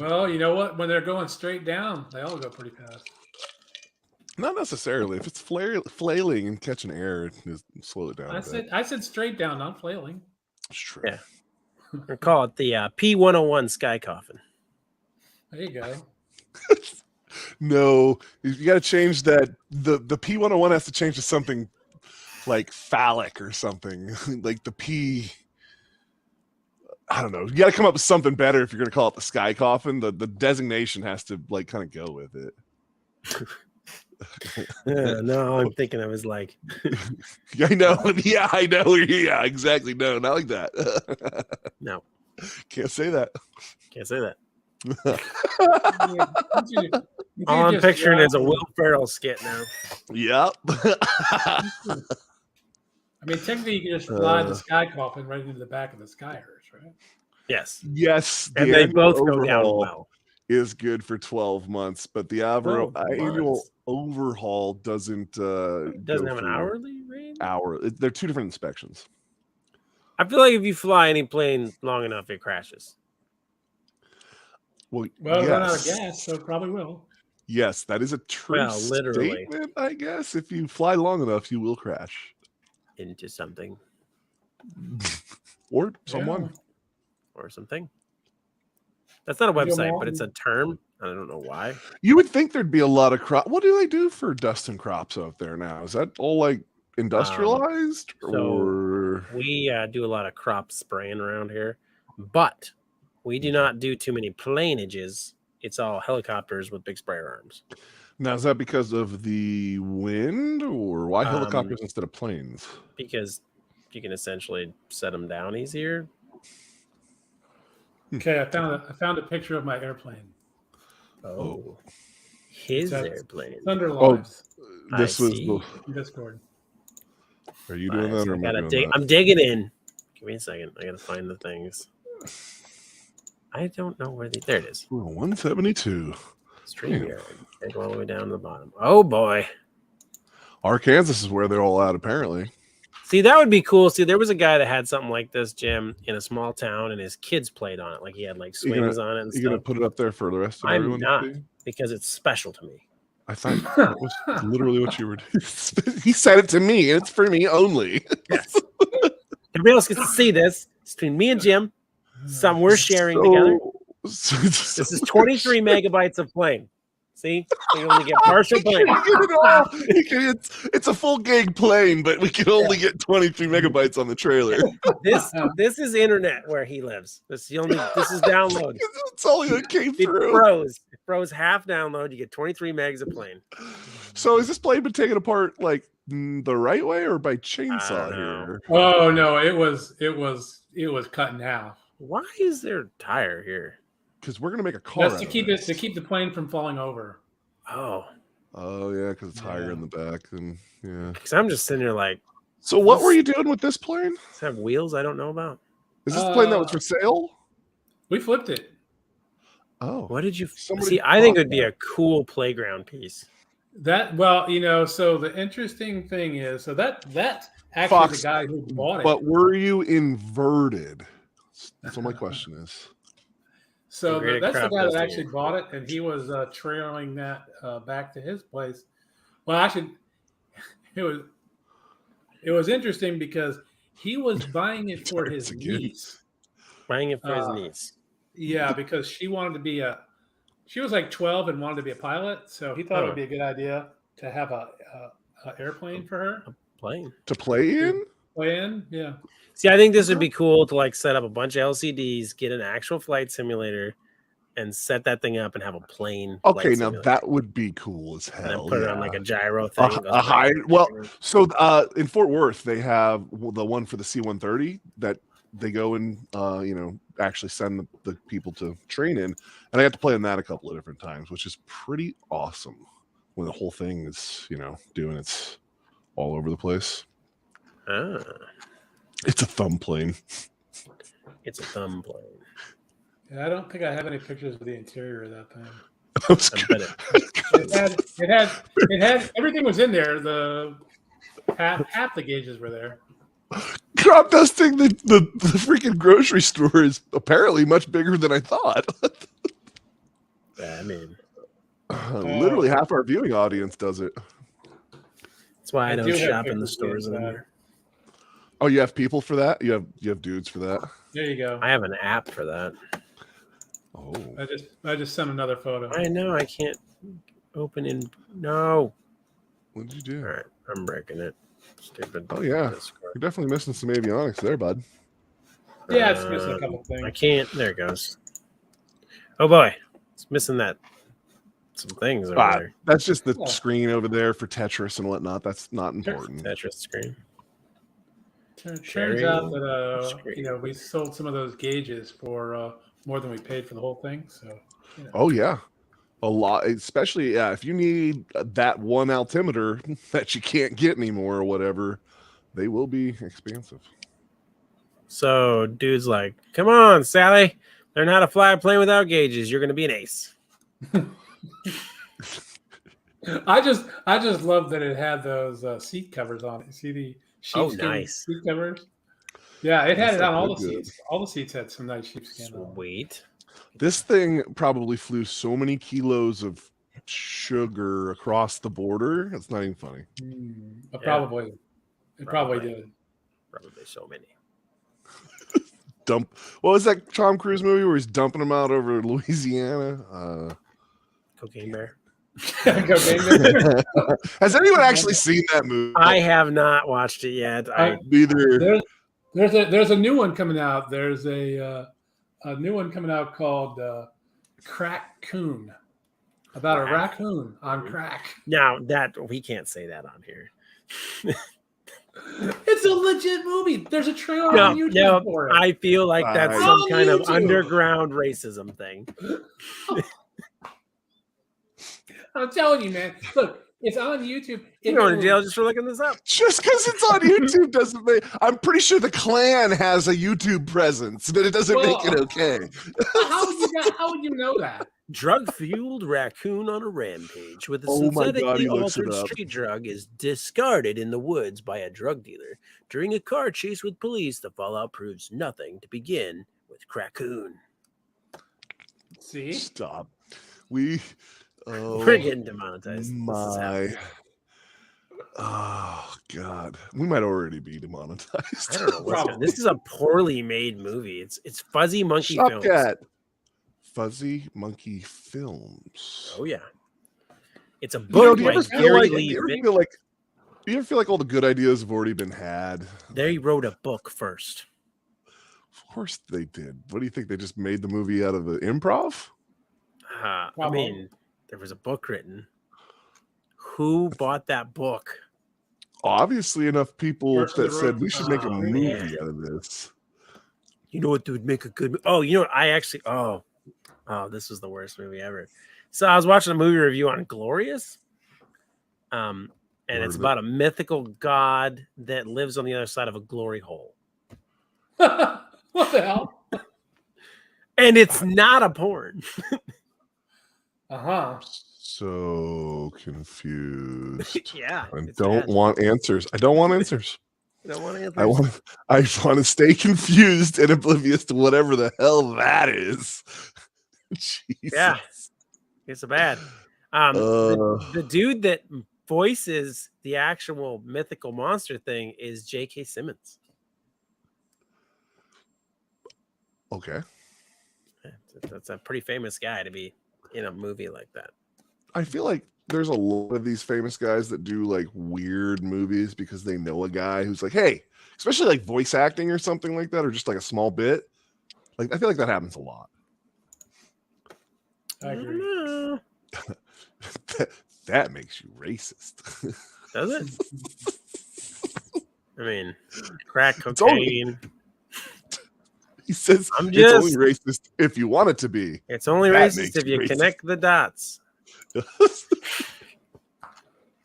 Well, you know what? When they're going straight down, they all go pretty fast. Not necessarily. If it's flailing and catching air, just slow it down. I said straight down, not flailing. It's true. Yeah. Or call it the P101 Sky Coffin. There you go. No, you got to change that. The P101 has to change to something like phallic or something. Like the P. I don't know. You got to come up with something better if you're going to call it the Sky Coffin. The designation has to like kind of go with it. No, I'm thinking I was like, I know. Yeah, I know. Yeah, exactly. No, not like that. no, Can't say that. can't say that. You All I'm just picturing drive- is a Will Ferrell skit now. Yep. I mean, technically, you can just fly the Sky Coffin right into the back of the Sky Hearse, right? Yes, Yes, and the they annual both go down overhaul well. is good for 12 months, but the 12 annual months. overhaul doesn't Doesn't go have an for hourly rate. They're two different inspections. I feel like if you fly any plane long enough, it crashes. Well, Well, it'll run out of yes. gas, so it probably will. Yes, that is a true Well, literally. statement, I guess. If you fly long enough, you will crash. Into something Or someone. Yeah. or something. That's not a You go website, more- but it's a term. I don't know why. You would think there'd be a lot of crop. What do they do for dust and crops out there now? Is that all like industrialized or We do a lot of crop spraying around here, but we do not do too many planeages. It's all helicopters with big sprayer arms. now? Is that because of the wind, or why helicopters instead of planes? Because you can essentially set them down easier. Okay, I found a picture of my airplane. Oh, his That's airplane. Thunder Oh, Lives. This I was see. the. Discord. Are you doing Nice. that or I am I gotta doing dig. that? I'm digging in. Give me a second. I gotta find the things. I don't know where there it is. Ooh, 172. StreamYard. They go all the way down to the bottom. Oh boy. Arkansas is where they're all at, apparently. See, that would be cool. See, there was a guy that had something like this, Jim, in a small town, and his kids played on it. Like he had like swings on it and You gonna stuff. put it up there for the rest of I'm everyone not. to see? Because it's special to me. I thought that was literally what you were doing. He said it to me, and it's for me only. Yes. Everybody else gets to see this. It's between me and Jim. Some we're sharing together. This is 23 megabytes of plane. See? So you only get partial plane. It's a full gig plane, but we can only get 23 megabytes on the trailer. This is internet where he lives. This is download. That's all that came It through. froze. It froze half download. You get 23 megs of plane. So is this plane been taken apart like the right way or by chainsaw know. here? Oh no, it was cut in half. Why is there a tire here? Because we're gonna make a car. That's to keep the plane from falling over. Oh, Yeah, because it's higher in the back. And yeah. because I'm just sitting here like, So what were you doing with this plane? does it have wheels I don't know about? Is this the plane that was for sale? We flipped it. Oh, What did you Somebody see? I think bought it'd be a cool playground piece. So the interesting thing is, that actually Fox, the guy who bought it. but were you inverted? That's what my question is. So Great that's the crap guy that doesn't actually work. bought it, and he was trailing that back to his place. Well, actually, it was interesting because he was buying it for his niece. Buying it for his niece. Yeah, because she wanted to be she was like 12 and wanted to be a pilot, so he thought it would be a good idea to have a airplane for her. Plane. To play in? Play in, yeah. See, I think this would be cool to like set up a bunch of LCDs, get an actual flight simulator, and set that thing up and have a plane. Okay, flight now simulator. that would be cool as And then hell. put it on like a gyro thing. It goes A high. back. Well, so in Fort Worth, they have the one for the C-130 that they go and actually send the people to train in, and I got to play in that a couple of different times, which is pretty awesome. When the whole thing is doing its all over the place. Ah, It's a thumb plane. it's a thumb plane. Yeah, I don't think I have any pictures of the interior of that thing. I was It had everything was in there. The half the gauges were there. crop dusting the freaking grocery store is apparently much bigger than I thought. Yeah, I mean, Literally half our viewing audience does it. that's why I do don't have shop in the pictures stores inside. anymore. Oh, you have people for that? You have dudes for that? There you go. I have an app for that. Oh. I just sent another photo. I know I can't open in. No. What did you do? All right, I'm breaking it. Stupid. Oh yeah, Discord. you're definitely missing some avionics there, bud. Yeah, it's missing a couple things. I can't. There it goes. Oh boy, it's missing that. Some things over there. That's just the screen over there for Tetris and whatnot. That's not important. Tetris screen. Turns out that we sold some of those gauges for more than we paid for the whole thing. So. Oh yeah, a lot. Especially if you need that one altimeter that you can't get anymore or whatever, they will be expensive. So dude's like, "Come on, Sally, learn how to fly a plane without gauges. You're going to be an ace." I just love that it had those seat covers on it. See the sheepskin seat covers? Yeah, it had it on all the seats. All the seats had some nice sheepskin. Sweet. This thing probably flew so many kilos of sugar across the border. It's not even funny. Probably. It probably did. Probably so many. What was that Tom Cruise movie where he's dumping them out over Louisiana? Cocaine Bear. Has anyone actually seen that movie? I have not watched it yet. Neither. There's a new one coming out. There's a new one coming out called Crack Coon, about a raccoon on crack. Now that we can't say that on here. It's a legit movie. There's a trailer on YouTube for it. I feel like that's some kind of underground racism thing. I'm telling you, man. Look, it's on YouTube. You're going to jail just for looking this up. Just because it's on YouTube doesn't make. I'm pretty sure the Klan has a YouTube presence, but it doesn't make it okay. How would you know that? Drug-fueled raccoon on a rampage with a synthetically altered street drug is discarded in the woods by a drug dealer. During a car chase with police, the fallout proves nothing to begin with Crackoon. See? Stop. We're getting demonetized. Oh God, we might already be demonetized. I don't know. This is a poorly made movie. It's Fuzzy Monkey Films. Fuzzy Monkey Films. Oh yeah, it's a book by Gary Lee. Do you ever feel like all the good ideas have already been had? They wrote a book first. Of course they did. What do you think? They just made the movie out of the improv? I mean, there was a book written. Who bought that book? Obviously, enough people that said we should make a movie out of this. You know what would make a good? Oh, you know what? I actually. Oh, this was the worst movie ever. So I was watching a movie review on Glorious, and it's about a mythical god that lives on the other side of a glory hole. What the hell? And it's not a porn. So confused. Yeah. I don't want answers. I don't want answers. I don't want answers. I want to stay confused and oblivious to whatever the hell that is. Jesus. Yeah. It's a bad. The dude that voices the actual mythical monster thing is J.K. Simmons. Okay. That's a pretty famous guy to be in a movie like that. I feel like there's a lot of these famous guys that do like weird movies because they know a guy who's like, hey, especially like voice acting or something like that, or just like a small bit. Like, I feel like that happens a lot. I agree. that makes you racist. Does it? I mean, crack cocaine. He says it's only racist if you want it to be. It's only racist if you connect the dots.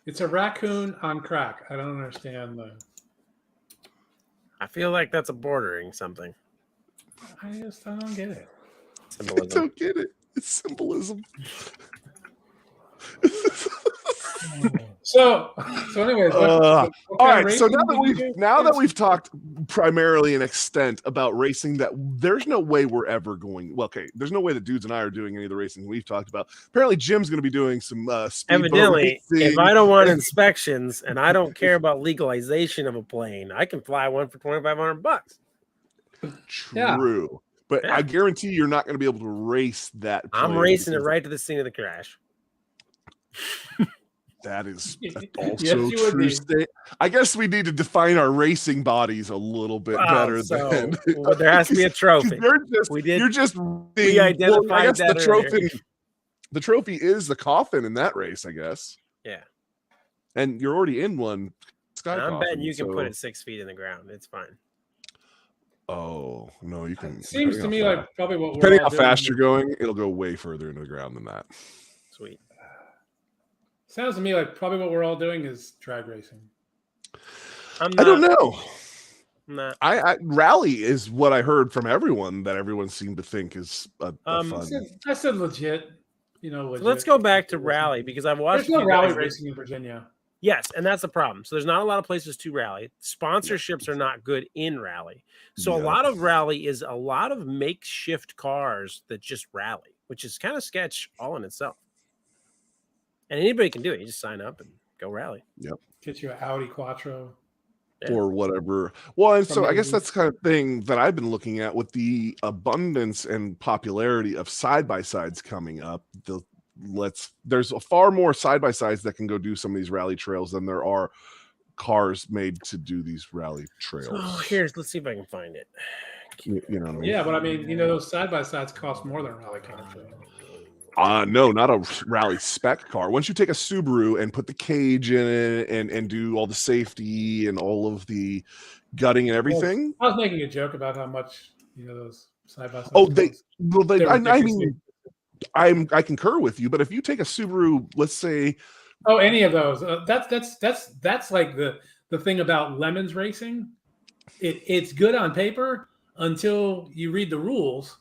It's a raccoon on crack. I don't understand I feel like that's a bordering something. I don't get it. Symbolism. I don't get it. It's symbolism. So anyways, all right. So now that we we've talked primarily in extent about racing, that there's no way we're ever going. Well, okay, there's no way the dudes and I are doing any of the racing we've talked about. Apparently, Jim's going to be doing some speedboat Evidently, racing. if I don't want inspections and I don't care about legalization of a plane, I can fly one for $2,500. True, but I guarantee you're not going to be able to race that plane. I'm racing it right to the scene of the crash. That is also true. I guess we need to define our racing bodies a little bit better. Then there has to be a trophy. We identified that the trophy. The trophy is the coffin in that race, I guess. Yeah, and you're already in one. I'm betting you can put it 6 feet in the ground. It's fine. Oh no, you can. It seems to me like probably what depending how fast you're going, it'll go way further into the ground than that. Sweet. Sounds to me like probably what we're all doing is drag racing. I don't know. Nah. I rally is what I heard from everyone that everyone seemed to think is a fun. I said legit. Legit. So let's go back to rally because I've watched. There's no rally racing in Virginia. Yes, and that's the problem. So there's not a lot of places to rally. Sponsorships are not good in rally. So a lot of rally is a lot of makeshift cars that just rally, which is kind of sketch all in itself. And anybody can do it. You just sign up and go rally. Yep. Get you an Audi Quattro. Or whatever. Well, and so I guess that's the kind of thing that I've been looking at with the abundance and popularity of side-by-sides coming up. There's a far more side-by-sides that can go do some of these rally trails than there are cars made to do these rally trails. Oh, let's see if I can find it. You know what I mean? Yeah, but I mean, those side-by-sides cost more than a rally car. No, not a rally spec car. Once you take a Subaru and put the cage in it and do all the safety and all of the gutting and everything. I was making a joke about how much those side-by-sides. I concur with you, but if you take a Subaru, let's say, any of those, that's like the thing about Lemons racing. It's good on paper until you read the rules,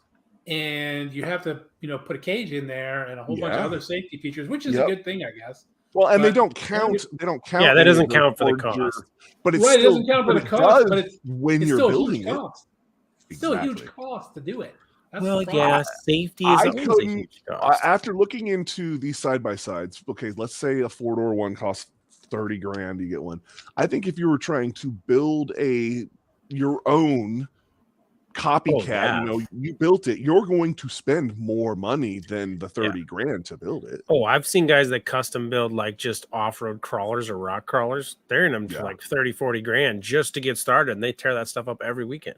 and you have to put a cage in there and a whole bunch of other safety features, which is a good thing, I guess. Well, and they don't count. Yeah, that doesn't count for the cost. But it's it doesn't count for the cost. But when you're building it, it's still a huge cost to do it. Safety is always a huge cost. After looking into these side by sides, okay, let's say a 4-door one costs $30,000. You get one. I think if you were trying to build your own copycat, you built it, you're going to spend more money than the $30,000 to build it. Oh, I've seen guys that custom build like just off-road crawlers or rock crawlers. They're in them for like $30,000-$40,000 just to get started, and they tear that stuff up every weekend.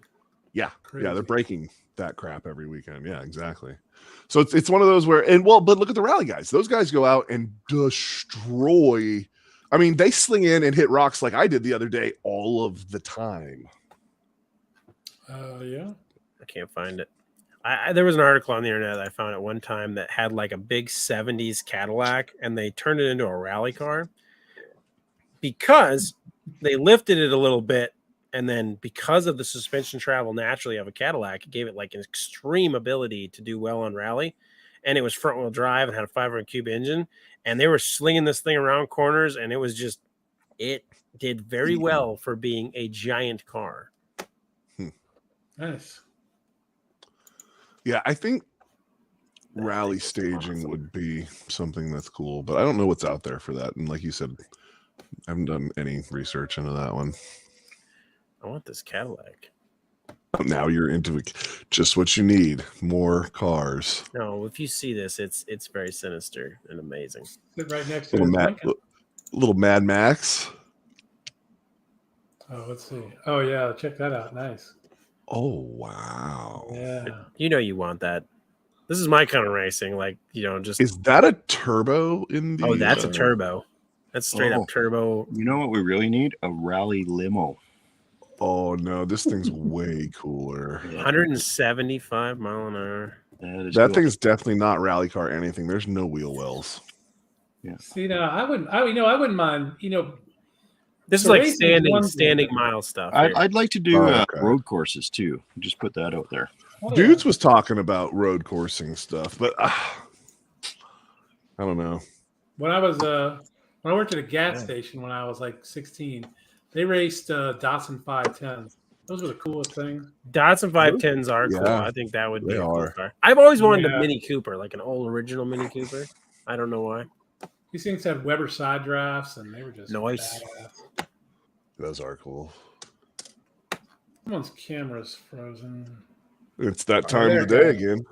Yeah. Crazy. Yeah, they're breaking that crap every weekend. Yeah, exactly. So it's one of those where, but look at the rally guys. Those guys go out and destroy. I mean, they sling in and hit rocks like I did the other day all of the time. Yeah. I can't find it. There was an article on the internet that I found at one time that had like a big 70s Cadillac, and they turned it into a rally car because they lifted it a little bit. And then because of the suspension travel naturally of a Cadillac, it gave it like an extreme ability to do well on rally. And it was front wheel drive and had a 500 cube engine. And they were slinging this thing around corners. And it did very well for being a giant car. Nice. Yeah, I think rally staging would be something that's cool, but I don't know what's out there for that. And like you said, I haven't done any research into that one. I want this Cadillac. Now you're into just what you need, more cars. No, if you see this, it's very sinister and amazing. Sit right next to little Mad Max. Oh, let's see. Oh yeah, check that out. Nice. Oh wow. Yeah. You want that. This is my kind of racing. Like, just is that a turbo in the that's a turbo. That's straight up turbo. You know what we really need? A rally limo. Oh no, this thing's way cooler. 175 mile an hour. That thing's definitely not rally car anything. There's no wheel wells. Yeah. See, now I wouldn't mind. This is like standing mile stuff. I'd like to do road courses too. Just put that out there. Dudes was talking about road coursing stuff, but I don't know. When I was When I worked at a gas station when I was like 16, they raced Datsun 510s. Those were the coolest things. Datsun 510s are cool. Yeah, I think that would be they a cool are. car. I've always wanted a Yeah. Mini Cooper, like an old original Mini Cooper. I don't know why. These things had Weber side drafts, and they were just Nice. badass. Those are cool. Someone's camera's frozen. It's that Oh, time there of the it day goes. again.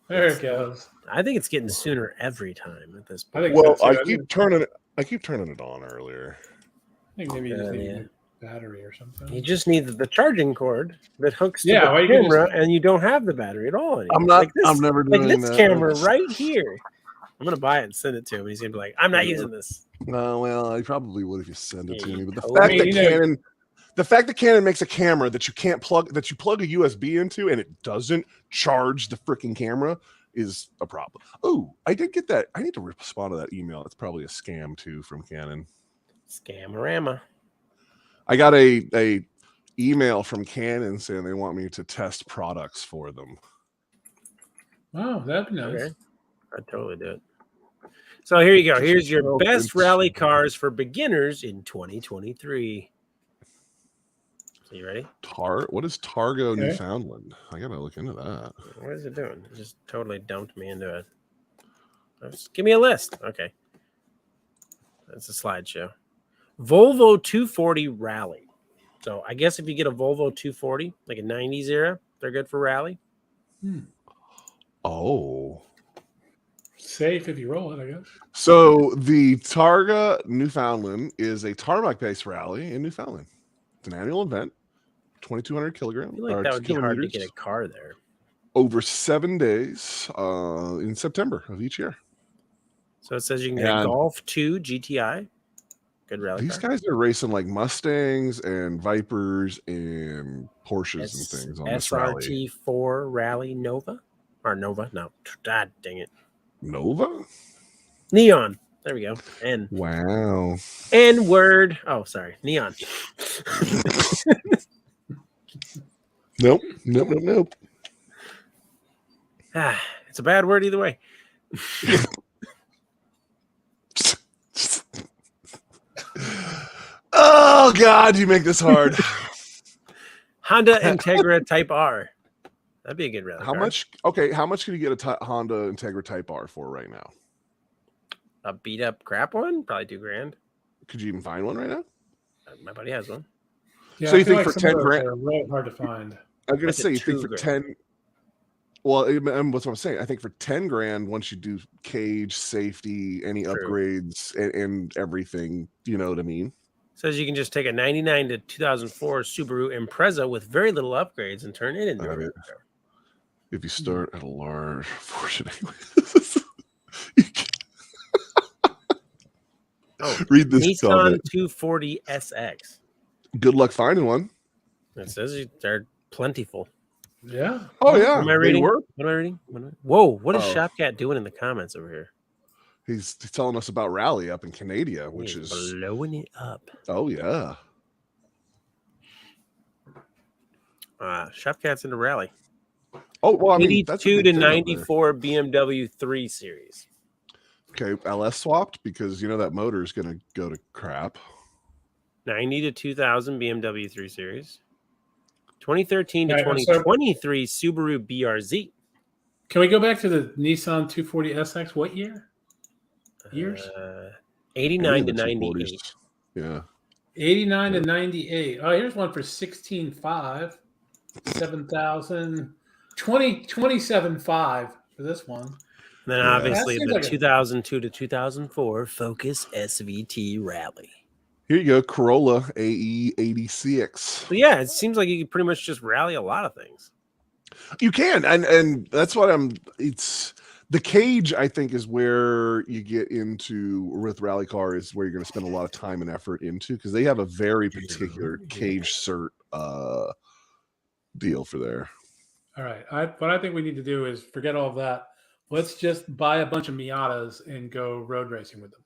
There it goes. I think it's getting sooner every time at this I point. think Well, so, too. I keep turning it on earlier. I think maybe you just need Yeah. a new battery or something. You just need the charging cord that hooks to Yeah, the well, you can camera, and you don't have the battery at all anymore. I'm not. Like this, I'm never like doing this that. camera right here. I'm gonna buy it and send it to him. He's gonna be like, "I'm not using this." No, well, I probably would if you send it to Yeah, me. But the totally. fact I that mean, you know- Canon, the fact that Canon makes a camera that you can't plug, that you plug a USB into, and it doesn't charge the freaking camera, is a problem. Oh, I did get that. I need to respond to that email. It's probably a scam too from Canon. Scamorama. I got a email from Canon saying they want me to test products for them. Oh, that'd be nice. Okay, I'd totally do it. So here you go. Just Here's your so best rally interesting. cars for beginners in 2023. So you ready? What is Targo Okay. Newfoundland? I gotta look into that. What is it doing? It just totally dumped me into it. Just give me a list. Okay. That's a slideshow. Volvo 240 Rally. So I guess if you get a Volvo 240, like a 90s era, they're good for rally. Oh. Safe if you roll it, I guess. So the Targa Newfoundland is a tarmac-based rally in Newfoundland. It's an annual event, 2,200 I kilograms. feel like that would be hard to get a car there. Over 7 days in September of each year. So it says you can get a And- Golf 2 GTI. Good rally These car. guys are racing like Mustangs and Vipers and Porsches and things on this rally. SRT4 Rally Nova. Or Nova? No. God dang it. Nova? Neon. There we go. N. Wow. N word. Oh, sorry. Neon. Nope. Ah, it's a bad word either way. Oh God, you make this hard. Honda Integra Type R. That'd be a good rally How car. much? Okay, how much can you get a Honda Integra Type R for right now? A beat up crap one? Probably $2,000. Could you even find one right now? My buddy has one. Yeah, So you I feel think like for some of 10 those grand- are really hard to find. I'm gonna Like a say you think for $2,000. 10. Well, and what's what I'm saying. I think for 10 grand, once you do cage, safety, any True. upgrades, and everything, you know what I mean. Says you can just take a 99 to 2004 Subaru Impreza with very little upgrades and turn it into a Got it. rally car. If you start at a large fortune, Oh, read this Nissan comment. 240 SX. Good luck finding one. It says they're plentiful. Yeah. Oh yeah, What am I they reading? were. What am I reading? Whoa, what is Oh. Shopcat doing in the comments over here? He's telling us about Rally up in Canada, which He's is blowing it up. oh yeah. Shopcat's in the rally. Oh well, I mean that's a 82 big to thing over there. 94 BMW 3 Series. Okay, LS swapped because you know that motor is going to go to crap. 90 to 2000 BMW 3 Series. 2013 to Yeah, so- 2023 Subaru BRZ. Can we go back to the Nissan 240 SX? What year? Years? 89 to Any of the 98. 240s. Yeah. 89 to 98. Oh, here's one for 16.5. 7,000. 27.5 for this one. And then Yeah. obviously That seems the like a- 2002 to 2004 Focus SVT Rally. Here you go, Corolla AE 86. So yeah, it seems like you could pretty much just rally a lot of things. You can, and that's what it's the cage, I think, is where you get into with rally car is where you're going to spend a lot of time and effort into because they have a very particular cage cert deal for there. All right. What I think we need to do is forget all of that. Let's just buy a bunch of Miatas and go road racing with them.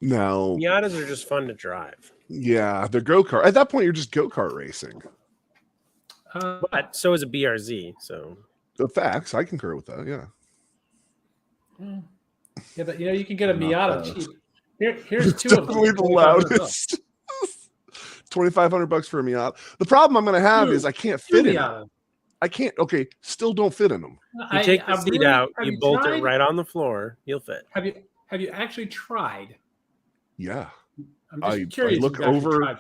Now, Miatas are just fun to drive. yeah, they're go-kart. At that point, you're just go-kart racing. But so is a BRZ. So The facts, I concur with that, yeah. Yeah, but you can get a Not Miata bad. cheap. Here's It's two of them. definitely the $2,500. loudest. $2,500 for a Miata. The problem I'm going to have is I can't fit in it. Miata. I can't. Okay, still don't fit in them. You take the seat out, have you bolt tried? it right on the floor, you'll fit. Have you actually tried? Yeah, I'm just I curious. look if you've actually over. tried.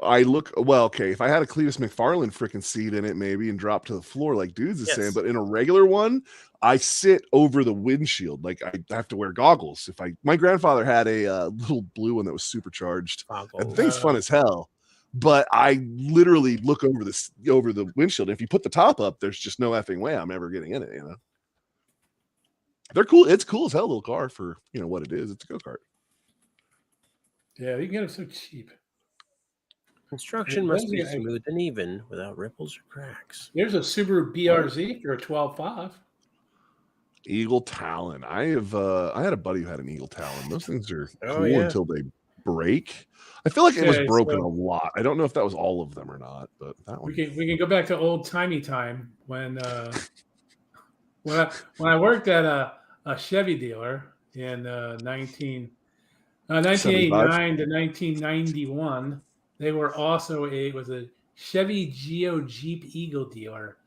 I look well. Okay, if I had a Cletus McFarlane freaking seat in it, maybe, and drop to the floor like dudes is saying. But in a regular one, I sit over the windshield. Like I have to wear goggles. My grandfather had a little blue one that was supercharged. And the thing's fun as hell. But I literally look over the windshield. If you put the top up, there's just no effing way I'm ever getting in it. They're cool. It's cool as hell little car for what it is. It's a go-kart. Yeah, you can get them so cheap. Construction must be smooth and even without ripples or cracks. There's a Subaru BRZ for a 12.5. Eagle Talon. I had a buddy who had an Eagle Talon. Those things are cool until they break. I feel like it was broken a lot. I don't know if that was all of them or not, but that one. We can go back to old timey time when when I worked at a Chevy dealer in 1989 to 1991. They were also a Chevy Geo Jeep Eagle dealer,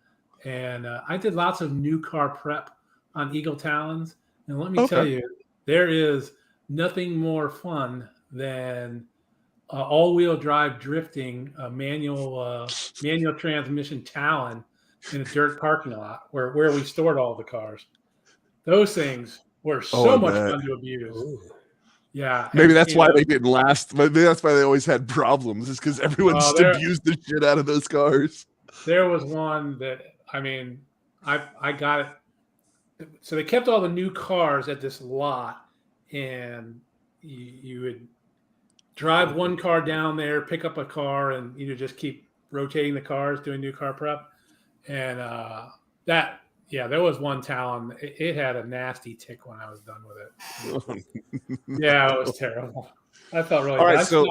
and I did lots of new car prep on Eagle Talons. And let me tell you, there is nothing more fun than all-wheel drive drifting a manual transmission Talon in a dirt parking lot where we stored all the cars. Those things were so much fun to abuse. Ooh. Yeah, maybe that's why they didn't last. Maybe that's why they always had problems. Is because everyone just abused the shit out of those cars. There was one that I got it. So they kept all the new cars at this lot, and you would drive one car down there, pick up a car, and just keep rotating the cars, doing new car prep. And there was one Talon. It had a nasty tick when I was done with it. Yeah, it was terrible. I felt really bad. So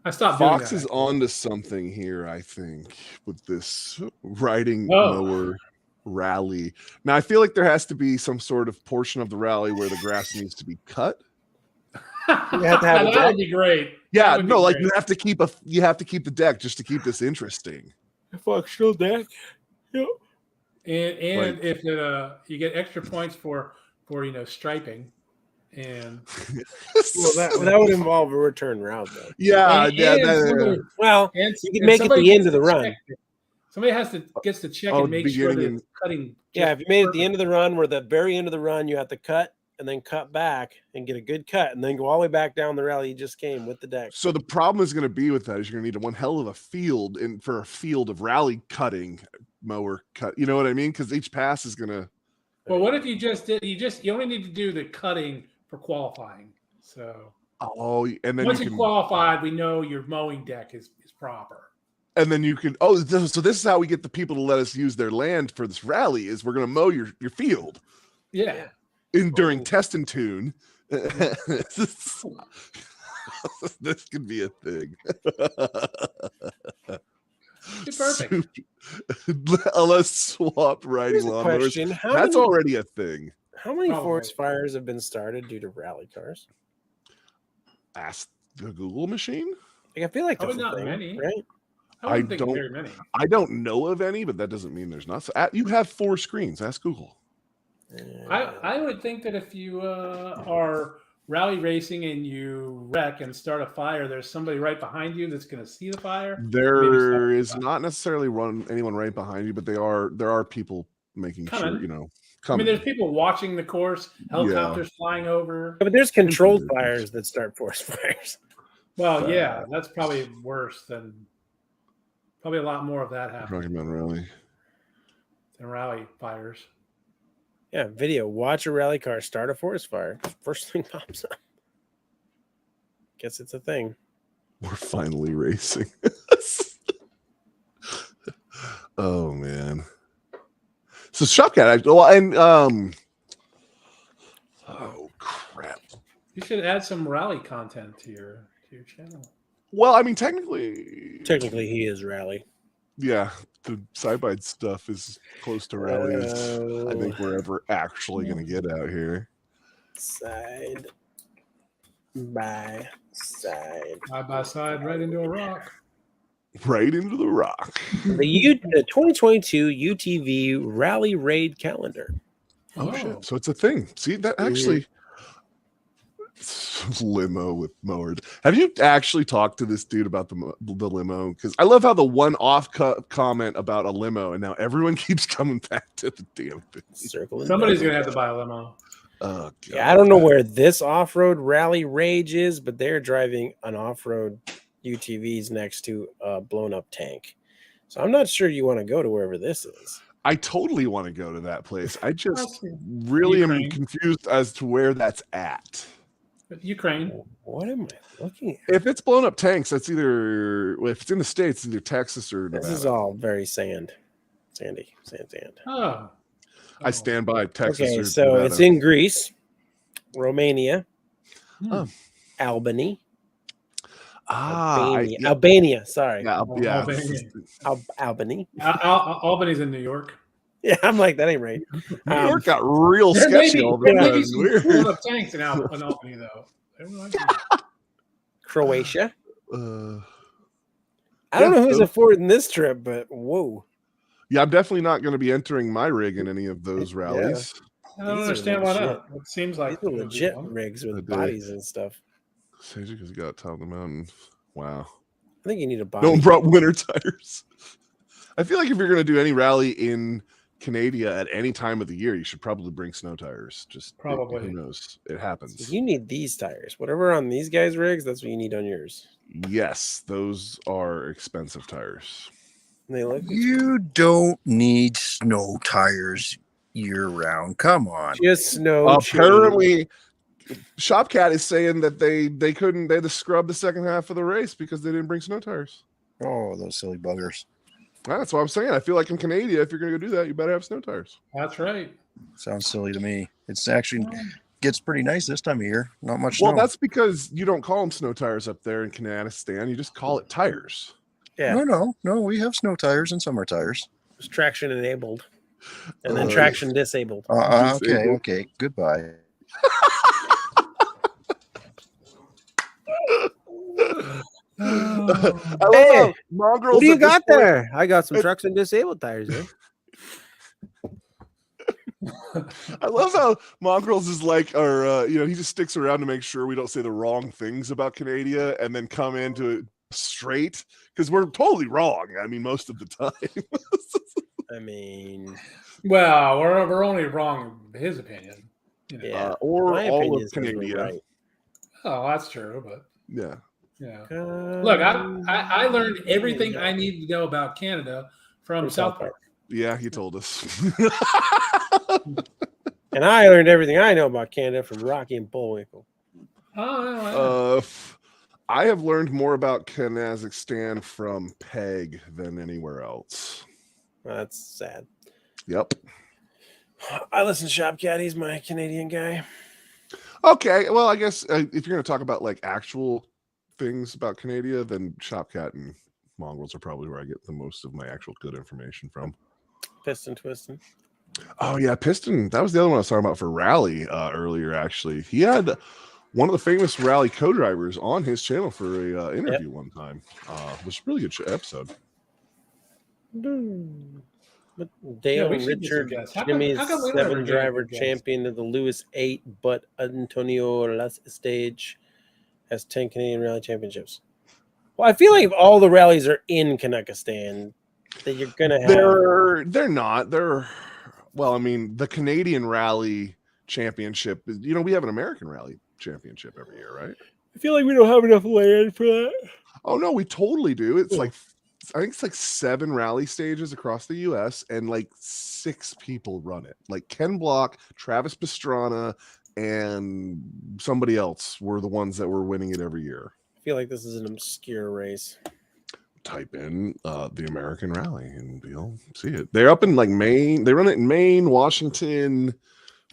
I stopped Fox doing is on to something here, I think, with this riding mower rally. Now, I feel like there has to be some sort of portion of the rally where the grass needs to be cut. You have to have that would be great. Yeah, no, like you have to keep the deck just to keep this interesting. Functional deck. Yep. And if you get extra points for striping, and that would involve a return route though. Yeah, you can make it the end of the run. Somebody gets to check and make sure that it's cutting. Yeah, if you made it at the end of the run, where the very end of the run, you have to cut and then cut back and get a good cut and then go all the way back down the rally you just came with the deck. So the problem is going to be with that is you're going to need one hell of a field for a field of rally cutting mower cut. You know what I mean? Because each pass is going to. Well, what if you you only need to do the cutting for qualifying. So. And then once you qualified, we know your mowing deck is proper. And then you can. So this is how we get the people to let us use their land for this rally. Is we're going to mow your field. Yeah. During test and tune. This could be a thing. Perfect. Let's swap riding lawnmowers. That's already a thing. How many forest fires have been started due to rally cars? Ask the Google machine. I feel like that's not many, right? I don't think very many. I don't know of any, but that doesn't mean there's not. So you have 4 screens. Ask Google. I would think that if you are rally racing and you wreck and start a fire, there's somebody right behind you that's going to see the fire. There is not necessarily anyone right behind you, but there are people making sure, coming. I mean, there's people watching the course, helicopters flying over. Yeah, but there's controlled fires that start forest fires. Well, yeah, that's probably worse than probably a lot more of that happening. Talking about rally. Than rally fires. Yeah, video. Watch a rally car start a forest fire. First thing pops up. Guess it's a thing. We're finally racing. Oh man. So Shopcat, oh crap. You should add some rally content to your channel. Well, I mean, technically he is rally. Yeah, the side-by stuff is close to rally. I think we're ever actually going to get out here. Side by side. Side by side, right into a rock. Right into the rock. The 2022 UTV Rally Raid Calendar. Oh shit! So it's a thing. See that actually. Limo with mowers. Have you actually talked to this dude about the limo? Because I love how the one off comment about a limo, and now everyone keeps coming back to the damn thing. Somebody's gonna have to buy a limo. Oh, God. Yeah, I don't know where this off-road rally rage is, but they're driving an off-road UTVs next to a blown-up tank. So I'm not sure you want to go to wherever this is. I totally want to go to that place. I just really am confused as to where that's at. Ukraine. What am I looking at? If it's blown up tanks, that's either if it's in the States, it's either Texas or Nevada. This is all very sandy. Oh. I stand by Texas. Okay, or so Nevada. it's in Greece, Romania, Oh. Albany. Albania. Albania. Sorry. Yeah, Albany. Albany's in New York. Yeah, I'm like, that ain't right. New York got real sketchy all the Maybe time. some blown up tanks in Albany, though. Croatia. I I don't know who's affording this trip, but whoa. Yeah, I'm definitely not going to be entering my rig in any of those rallies. I don't understand why not. It seems like these are legit rigs with bodies and stuff. Sage because you got top of the mountain. Wow. I think you need a body. No one brought winter tires. I feel like if you're going to do any rally in Canada at any time of the year, you should probably bring snow tires. Just probably. Who knows? It happens. So you need these tires. Whatever on these guys' rigs, that's what you need on yours. Yes, those are expensive tires. They look. You don't need snow tires year round. Come on. Just snow. Apparently, Shopcat is saying that they couldn't. They had to scrub the second half of the race because they didn't bring snow tires. Oh, those silly buggers. That's what I'm saying. I feel like in Canada, if you're going to go do that, you better have snow tires. That's right. Sounds silly to me. It's actually gets pretty nice this time of year. Not much snow. Well, that's because you don't call them snow tires up there in Canadistan. You just call it tires. Yeah. No. We have snow tires and summer tires. It's traction enabled, and then traction disabled. Okay. Goodbye. Hey, what do you got there? I got some trucks and disabled tires. I love how Mongrels is like, or he just sticks around to make sure we don't say the wrong things about Canada, and then come into it straight because we're totally wrong. I mean, most of the time. I mean, well, we're only wrong in his opinion. You know. Yeah, or my all of opinion is Canada. right. Oh, that's true, but Yeah. yeah. Look, I learned everything I needed to know about Canada from South Park. Yeah, he told us. And I learned everything I know about Canada from Rocky and Bullwinkle. Oh, I have learned more about Kazakhstan from Peg than anywhere else. Well, that's sad. Yep. I listen to Shopcat. He's my Canadian guy. Okay, well, I guess if you're going to talk about like actual things about Canada, then Shopcat and Mongrels are probably where I get the most of my actual good information from. Piston twisting. Oh yeah, Piston. That was the other one I was talking about for Rally earlier. Actually, he had one of the famous Rally co-drivers on his channel for a interview one time. It was a really good episode. Dale Richard, Jimmy's 7-driver champion of the Lewis 8, but Antonio Las Stage has 10 Canadian Rally Championships. Well, I feel like if all the rallies are in Kazakhstan, that you're gonna have. They're not. Well, I mean, the Canadian Rally Championship. We have an American Rally Championship every year, right? I feel like we don't have enough land for that. Oh no, we totally do. It's like I think it's like 7 rally stages across the U.S. and like 6 people run it. Like Ken Block, Travis Pastrana, and somebody else were the ones that were winning it every year. I feel like this is an obscure race. Type in the American Rally and you'll see it. They're up in like Maine. They run it in Maine, Washington.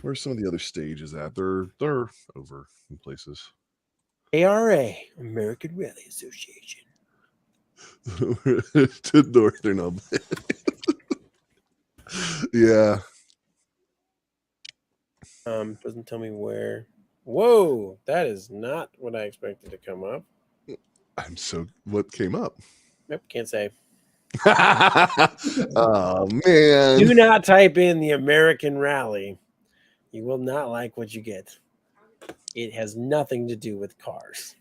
Where's some of the other stages at? They're over in places. ARA, American Rally Association. To Northern Albania. Yeah. Doesn't tell me where. Whoa, that is not what I expected to come up. What came up? Yep, can't say. Oh man. Do not type in the American Rally. You will not like what you get. It has nothing to do with cars.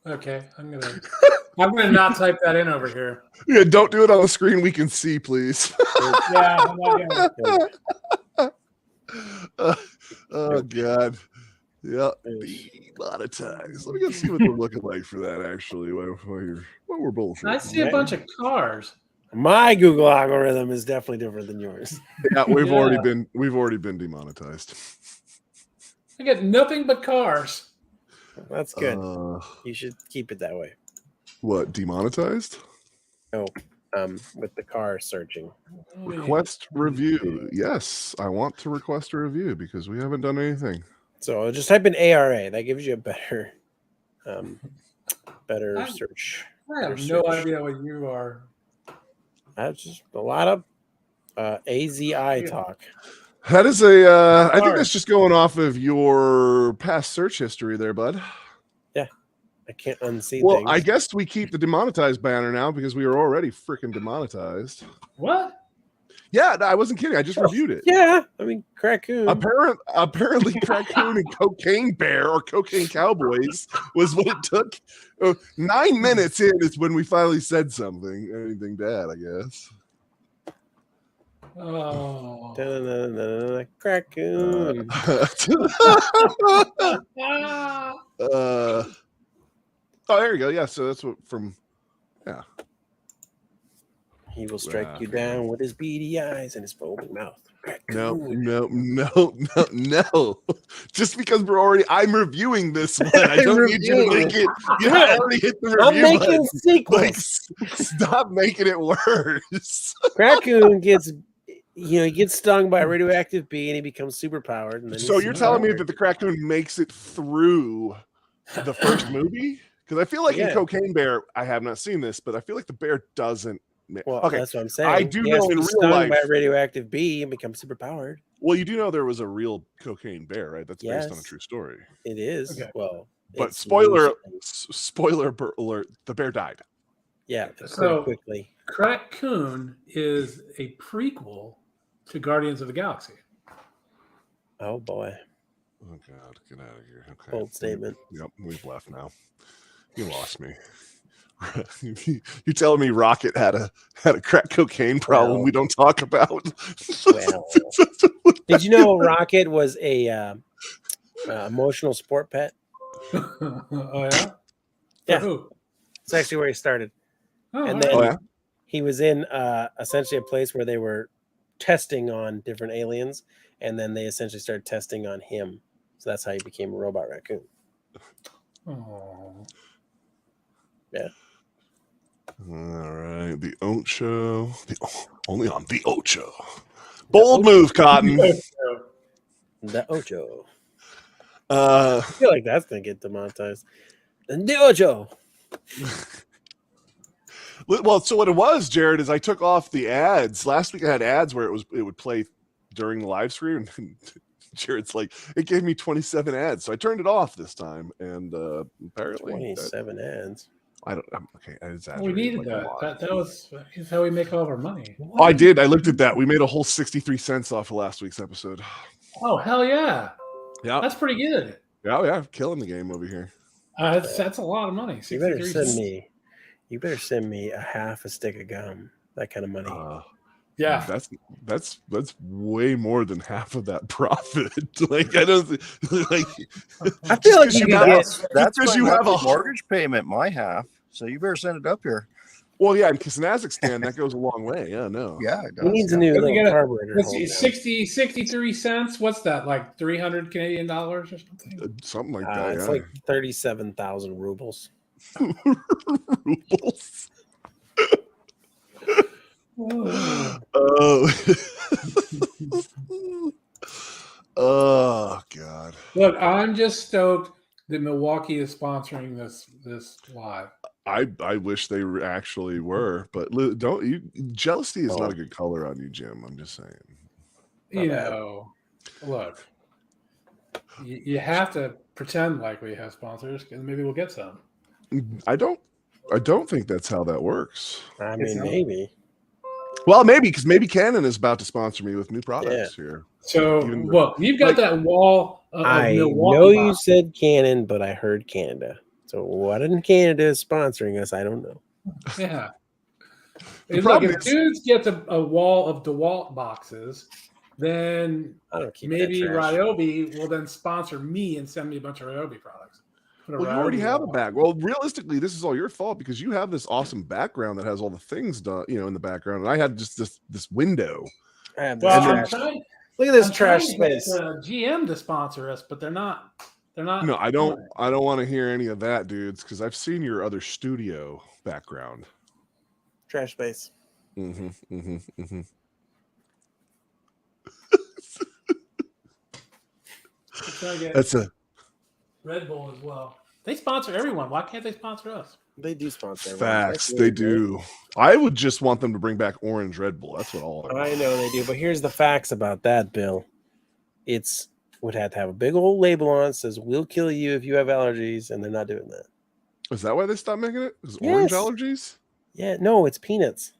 Okay, I'm gonna not type that in over here. Yeah, don't do it on the screen we can see, please. Yeah, I'm not gonna. Oh God. Yeah, demonetized. Let me go see what we're looking like for that. Actually, while we're both. I see a bunch of cars. My Google algorithm is definitely different than yours. Yeah, we've already been demonetized. I get nothing but cars. That's good. You should keep it that way. What, demonetized? No, with the car searching. Request review. Yes, I want to request a review because we haven't done anything. So just type in ARA. That gives you a better search. I have no idea what you are. That's just a lot of AZI talk. That is I think that's just going off of your past search history there, bud. Yeah. I can't unsee well, things. I guess we keep the demonetized banner now because we were already freaking demonetized. What? Yeah, I wasn't kidding. I just reviewed it. Yeah, I mean, Crackoon. Apparently, Crackoon and Cocaine Bear or Cocaine Cowboys was what it took. 9 minutes in is when we finally said something. Anything bad, I guess. Oh. Crackoon. Oh, there you go. Yeah, so that's what from. Yeah. He will strike you down with his beady eyes and his foaming mouth. No. Just because I'm reviewing this one. I don't need you to make it. You already hit the review I'm making button. sequels. Stop making it worse. Crackoon gets, he gets stung by a radioactive bee and he becomes super powered. And then So you're telling me that the Crackoon makes it through the first movie? Because I feel like in Cocaine Bear, I have not seen this, but I feel like the bear doesn't. Well, okay, that's what I'm saying. I do know in real life by a radioactive bee and become super powered. Well, you do know there was a real cocaine bear, right? That's based on a true story. It is. Okay. Well, but spoiler alert: the bear died. Yeah, so quickly. Crackoon is a prequel to Guardians of the Galaxy. Oh boy! Oh God, get out of here! Okay, bold statement. Yep, we've left now. You lost me. You telling me Rocket had a crack cocaine problem we don't talk about? Well, did you know Rocket was a emotional sport pet? Oh yeah, yeah. Who? It's actually where he started, and then he was in essentially a place where they were testing on different aliens, and then they essentially started testing on him. So that's how he became a robot raccoon. Oh. Yeah. All right, the Ocho, only on the Ocho. Bold move, Cotton. The Ocho. I feel like that's gonna get demonetized. The Ocho. Well, so what it was, Jared, is I took off the ads. Last week I had ads where it would play during the live stream, and Jared's like, it gave me 27 ads, so I turned it off this time, and apparently 27 ads. I don't. Okay, I exaggerated. We needed that. That was how we make all of our money. Oh, I did. I looked at that. We made a whole 63 cents off of last week's episode. Oh hell yeah! Yeah, that's pretty good. Yeah, killing the game over here. That's a lot of money. You better send me a half a stick of gum. That kind of money. Yeah, that's way more than half of that profit. Like I don't like. I feel like that's because you have a mortgage payment. My half, so you better send it up here. Well, yeah, in Kazakhstan that goes a long way. Yeah, no. Yeah, it does. He needs a new carburetor. Let's see, 63 cents. What's that? Like 300 Canadian dollars or something? Something like that. It's like 37,000 rubles. Rubles. Oh God! Look, I'm just stoked that Milwaukee is sponsoring this live. I wish they actually were, but don't you? Jealousy is not a good color on you, Jim. I'm just saying. You know, look, You have to pretend like we have sponsors, and maybe we'll get some. I don't think that's how that works. I mean, maybe. Well, maybe because maybe Canon is about to sponsor me with new products here. So, look, you've got that wall of I Milwaukee know you box. said Canon, but I heard Canada. So what in Canada is sponsoring us? I don't know. Yeah. Look, if Dudes gets a wall of DeWalt boxes, then maybe Ryobi will then sponsor me and send me a bunch of Ryobi products. Well, you already have a bag. Well, realistically, this is all your fault because you have this awesome background that has all the things done, in the background, and I had just this window. I have Look at this trash space. GM to sponsor us, but they're not. They're not. No, I don't want to hear any of that, dudes, because I've seen your other studio background. Trash space. That's a Red Bull as well. They sponsor everyone. Why can't they sponsor us? They do sponsor everyone. Facts. They do. I would just want them to bring back orange Red Bull. That's what all I know they do. But here's the facts about that, Bill. It's would have to have a big old label on it that says "We'll kill you if you have allergies," and they're not doing that. Is that why they stopped making it? Is orange allergies? Yeah, no, it's peanuts.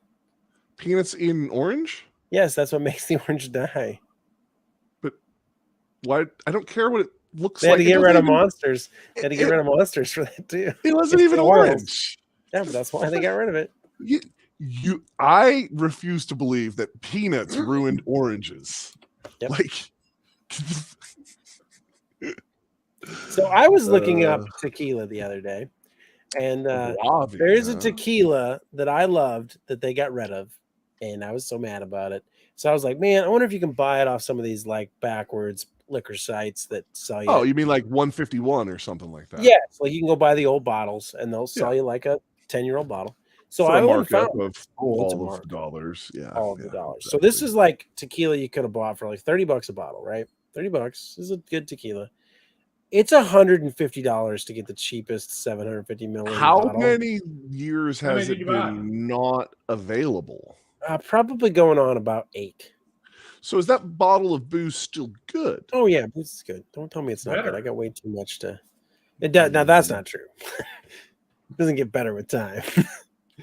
Peanuts in orange? Yes, that's what makes the orange die. But why? I don't care what it looks they like. Had to get rid of monsters. They had to get rid of monsters for that too. It wasn't even orange. Yeah, but that's why they got rid of it. I refuse to believe that peanuts ruined oranges. Yep. Like. So I was looking up tequila the other day, and there's a tequila that I loved that they got rid of, and I was so mad about it. So I was like, man, I wonder if you can buy it off some of these like backwards liquor sites that sell you. Oh, you mean like 151 or something like that? Yes, like you can go buy the old bottles, and they'll sell you like a 10-year-old bottle. So for I a markup found of all of the dollars. Yeah, all of the dollars. Exactly. So this is like tequila you could have bought for like $30 a bottle, right? $30 is a good tequila. It's $150 to get the cheapest 750 milliliter bottle. How many years has it been not available? Probably going on about 8. So is that bottle of booze still good? Oh yeah, booze is good. Don't tell me it's not good. I got way too much to. It does. Now that's not true. It doesn't get better with time.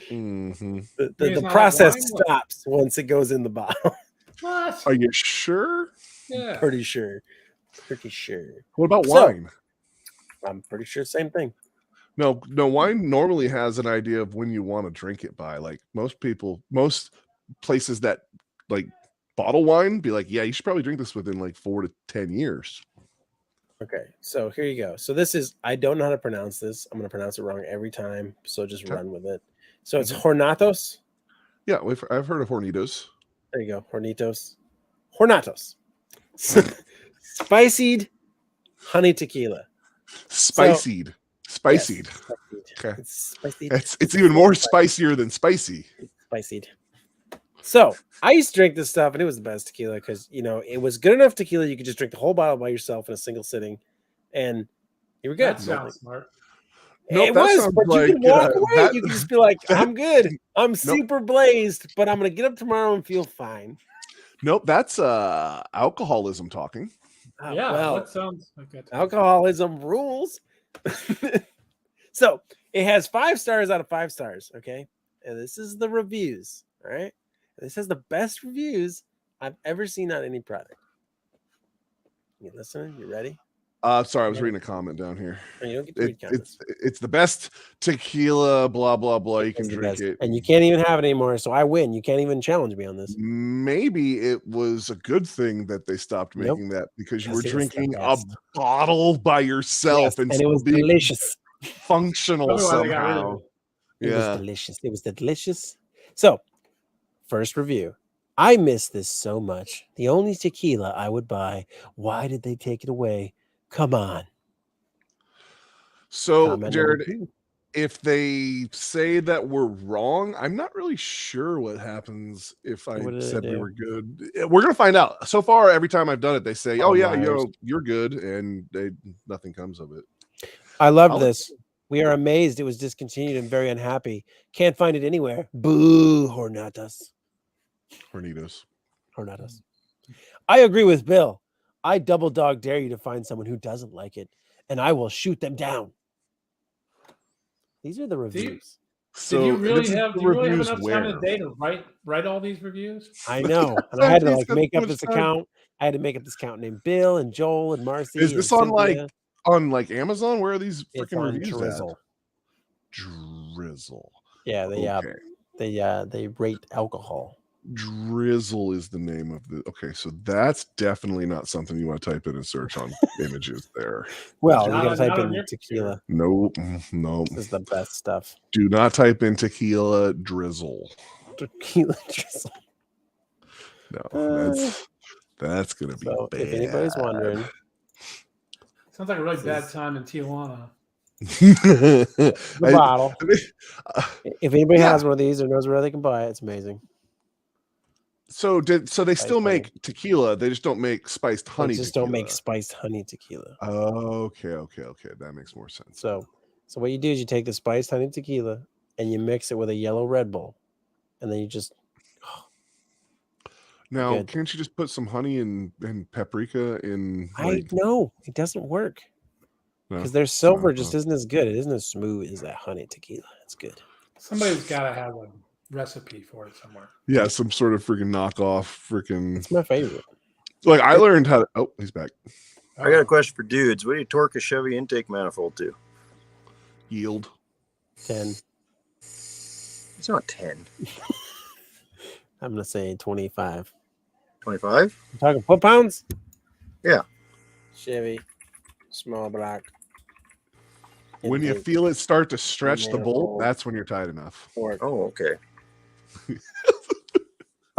The process stops once it goes in the bottle. What? Are you sure? Yeah, pretty sure. Pretty sure. What about wine? I'm pretty sure same thing. No, wine normally has an idea of when you want to drink it by. Like most places that like bottle wine be like, yeah, you should probably drink this within like 4 to 10 years. Okay, so here you go. So this is, I don't know how to pronounce this. I'm going to pronounce it wrong every time. So just run with it. So it's Hornatos. Yeah, I've heard of Hornitos. There you go. Hornatos. Spicied honey tequila. Spicied. Spicied. Yes, okay. It's spicied. It's even more spicier than spicy. Spicied. So I used to drink this stuff, and it was the best tequila because it was good enough tequila you could just drink the whole bottle by yourself in a single sitting, and you were good. That sounds smart. Nope, it was, but you could walk away. You could just be like, "I'm good. I'm super blazed, but I'm gonna get up tomorrow and feel fine." Nope, that's alcoholism talking. Yeah, well, that sounds like that. Alcoholism rules. So it has 5 stars out of 5 stars. Okay, and this is the reviews. All right, this has the best reviews I've ever seen on any product. You listening? You ready? Sorry, I was reading a comment down here. You don't get to read comments. It's the best tequila, blah blah blah. You can drink it, and you can't even have it anymore. So I win. You can't even challenge me on this. Maybe it was a good thing that they stopped making that because you were drinking a bottle by yourself, and it was delicious, functional somehow. It was delicious. It was delicious. So, first review. I miss this so much. The only tequila I would buy. Why did they take it away? Come on. So, Jared, if they say that we're wrong, I'm not really sure what happens if I said we were good. We're going to find out. So far, every time I've done it, they say, oh yeah, you're good. And nothing comes of it. I love this. We are amazed it was discontinued and very unhappy. Can't find it anywhere. Boo, Hornitos. Hornitos. I agree with Bill. I double dog dare you to find someone who doesn't like it, and I will shoot them down. These are the reviews. So do you really have reviews enough time in the day to write all these reviews? I know. And I had to like make up this account. I had to make up this account named Bill and Joel and Marcy. Is this and on like Amazon? Where are these freaking reviews Drizzle. at? Drizzle. Yeah, they rate alcohol. Drizzle is the name of the. Okay, so that's definitely not something you want to type in and search on images there. Well, you got to type in tequila. No. This is the best stuff. Do not type in tequila drizzle. Tequila drizzle. No, that's gonna be bad. If anybody's wondering, sounds like a really bad time in Tijuana. The bottle. If anybody has one of these or knows where they can buy it, it's amazing. So they still make tequila, they just don't make spiced honey. They just don't make spiced honey tequila. Okay. That makes more sense. So what you do is you take the spiced honey tequila and you mix it with a yellow Red Bull, and then you just. Now, can't you just put some honey and paprika in? Like... I know it doesn't work because their silver just isn't as good. It isn't as smooth as that honey tequila. It's good. Somebody's got to have a recipe for it somewhere. Yeah, some sort of freaking knockoff. Freaking. It's my favorite. Like I learned how to. Oh, he's back. I got a question for dudes. What do you torque a Chevy intake manifold to? Yield. 10. It's not 10. I'm gonna say 25. 25? I'm talking foot-pounds? Yeah. Chevy, small block. When you feel it start to stretch the bolt, that's when you're tight enough. Oh, okay.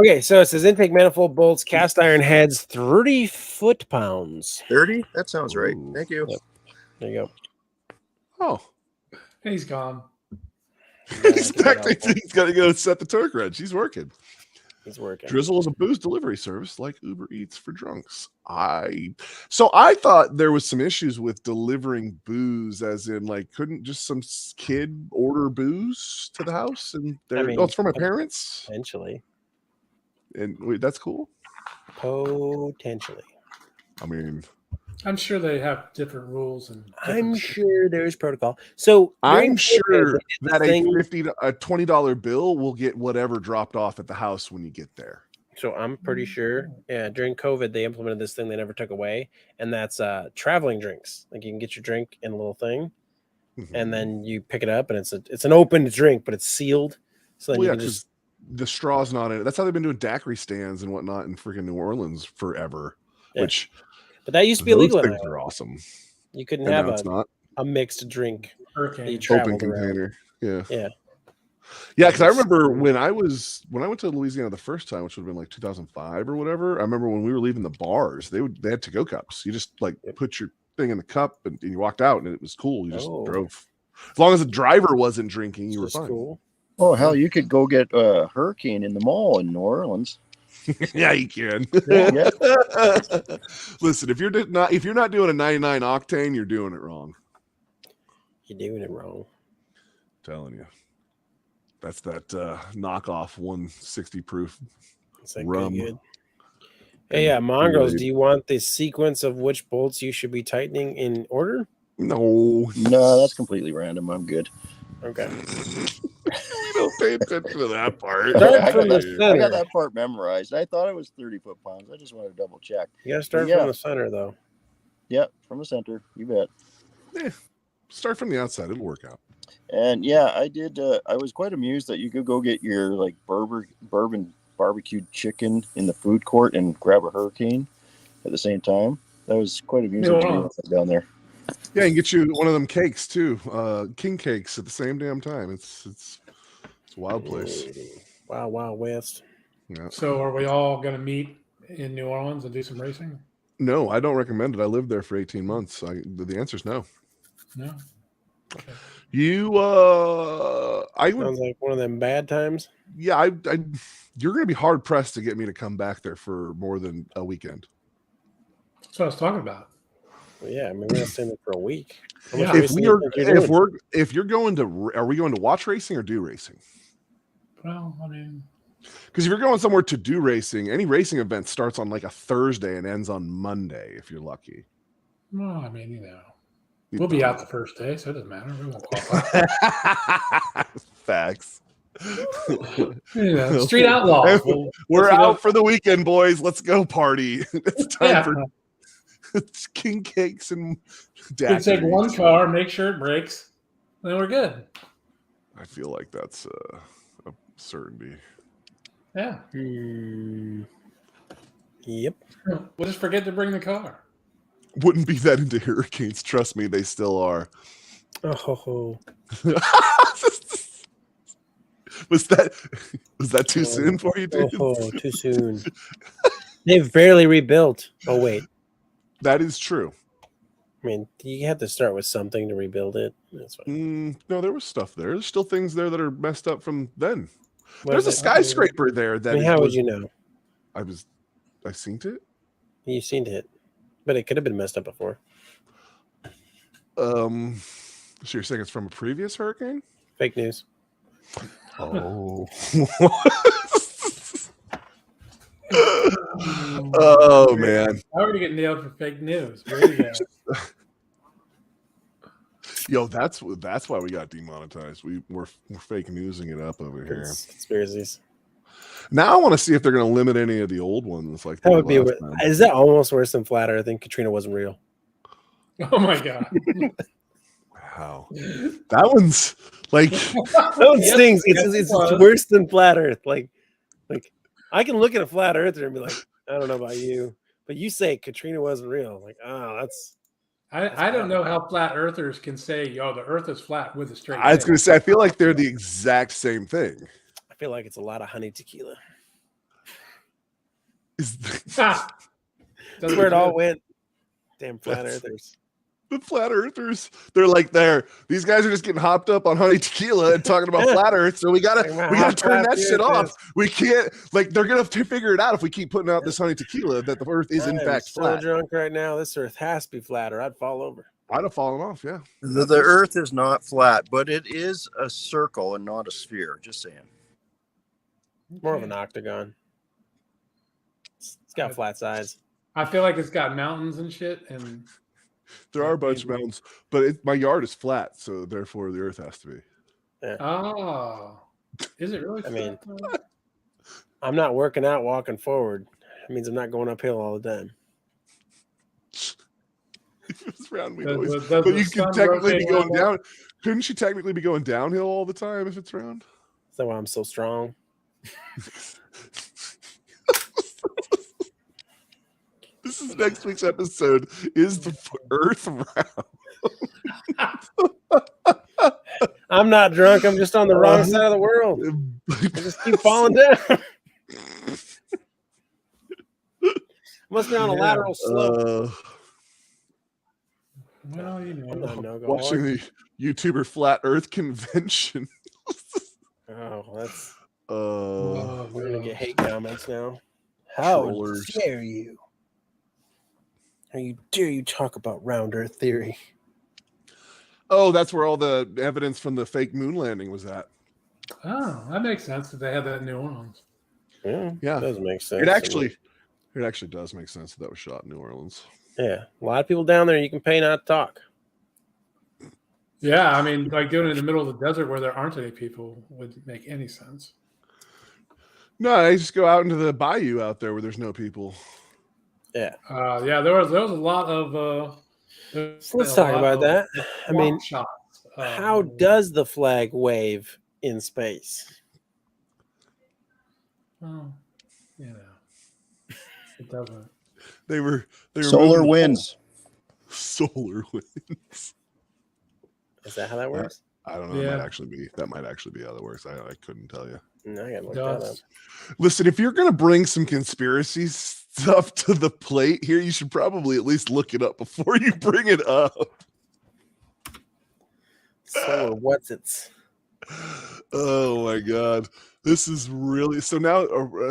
Okay, so it says intake manifold bolts, cast iron heads, 30 foot-pounds. 30? That sounds right. Thank you. Yep. There you go. Oh. He's gone. He's back. He's got to go set the torque wrench. He's working. He's working. Drizzle is a booze delivery service like Uber Eats for drunks. I thought there was some issues with delivering booze, as in like couldn't just some kid order booze to the house and it's from my parents. Potentially. And wait, that's cool. Potentially. I mean, I'm sure they have different rules and I'm sure there's protocol. So I'm sure that a $20 bill will get whatever dropped off at the house when you get there. So I'm pretty sure, during COVID they implemented this thing they never took away, and that's traveling drinks. Like you can get your drink in a little thing, and then you pick it up, and it's an open drink, but it's sealed. So then you can just the straw's not in it. That's how they've been doing daiquiri stands and whatnot in freaking New Orleans forever. Yeah. But that used to be illegal. Those things are awesome. You couldn't have a mixed drink. Hurricane. Open container. Yeah. Yeah, because I remember when I went to Louisiana the first time, which would have been like 2005 or whatever. I remember when we were leaving the bars, they had to-go cups. You just like put your thing in the cup and you walked out, and it was cool. You just drove. As long as the driver wasn't drinking, you were fine. Cool. Oh hell, you could go get a Hurricane in the mall in New Orleans. Yeah, you can. Yeah. Listen, if you're not doing a 99 octane, you're doing it wrong. You're doing it wrong. I'm telling you. That's that knockoff 160 proof rum. Good? Hey, Mongrels, do you want the sequence of which bolts you should be tightening in order? No, that's completely random. I'm good. Okay. We don't pay attention to that part. I got that part memorized. I thought it was 30 foot-pounds. I just wanted to double check. You got to start from the center, though. Yep, from the center. You bet. Yeah, start from the outside. It'll work out. And yeah, I did. I was quite amused that you could go get your like bourbon barbecued chicken in the food court and grab a Hurricane at the same time. That was quite amusing to me down there. Yeah, and get you one of them cakes too, king cakes at the same damn time. It's a wild place. Wild West. Yeah. So, are we all going to meet in New Orleans and do some racing? No, I don't recommend it. I lived there for 18 months. The answer is no. No. Okay. I would. Sounds like one of them bad times. Yeah, you're going to be hard pressed to get me to come back there for more than a weekend. That's what I was talking about. Well, yeah, I mean, we're not staying there for a week. Yeah. If you're going to, are we going to watch racing or do racing? Well, I mean, Because if you're going somewhere to do racing, any racing event starts on like a Thursday and ends on Monday if you're lucky. Well, I mean, we'll be out the first day, so it doesn't matter. We won't qualify. Facts. Street outlaws. We're out for the weekend, boys. Let's go party. It's time for king cakes and we take one car, make sure it breaks, then we're good. I feel like that's a certainty. Yeah. Yep. We'll just forget to bring the car. Wouldn't be that into hurricanes. Trust me, they still are. Oh. Was that too soon for you, dude? Oh, too soon. They've barely rebuilt. Oh, wait. That is true. I mean, you have to start with something to rebuild it. That's fine. No, there was stuff there. There's still things there that are messed up from then. There's a skyscraper there. That how would you know? I seen it. You seen it, but it could have been messed up before. So you're saying it's from a previous hurricane? Fake news. Oh. Oh man! I already get nailed for fake news. Yo, that's why we got demonetized. We're fake newsing it up over here. Conspiracies. Now I want to see if they're going to limit any of the old ones. Like that would be. Is that almost worse than Flat Earth? I think Katrina wasn't real. Oh my god! Wow, that one's like that one stings. It's worse than Flat Earth. Like I can look at a flat earther and be like, I don't know about you, but you say Katrina wasn't real. Like, that's I don't know how flat earthers can say, yo, the earth is flat with a straight. I was going to say, I feel like they're the exact same thing. I feel like it's a lot of honey tequila. That's where it all went. Damn flat earthers. The flat earthers, they're like these guys are just getting hopped up on honey tequila and talking about flat earth, so we gotta turn that shit off. We can't, like, they're gonna figure it out if we keep putting out this honey tequila that the earth is in fact flat. I'm so drunk right now, this earth has to be flat or I'd fall over. I'd have fallen off. Yeah, the earth is not flat, but it is a circle and not a sphere. Just saying. More of an octagon. It's got flat sides. I feel like it's got mountains and shit, and there are a bunch of mountains, but my yard is flat, so therefore the earth has to be. Yeah. Oh, is it really? I mean, I'm not working out, walking forward. It means I'm not going uphill all the time. It's round, but you could technically be going down. Couldn't you technically be going downhill all the time if it's round? Is that why I'm so strong? This is next week's episode. Is the earth round? I'm not drunk. I'm just on the wrong side of the world. I just keep falling down. Must be on a lateral slope. Well, you know, watching the YouTuber Flat Earth convention. That's. We're gonna get hate comments now. How dare you? How dare you talk about round Earth theory? Oh, that's where all the evidence from the fake moon landing was at. Oh, that makes sense that they had that in New Orleans. Yeah, it does make sense. It actually does make sense that was shot in New Orleans. Yeah, a lot of people down there. You can pay not to talk. Yeah, I mean, like doing it in the middle of the desert where there aren't any people wouldn't make any sense. No, they just go out into the bayou out there where there's no people. Yeah. Yeah, there was a lot of. Let's talk about that. I mean, shots. How does the flag wave in space? Well, it doesn't. They were solar winds. Solar winds. Is that how that works? I don't know. That might actually be how that works. I couldn't tell you. No, I gotta look that up. Listen, if you're gonna bring some conspiracy stuff to the plate here, you should probably at least look it up before you bring it up. Solar what's it's? Oh my god, this is really so now.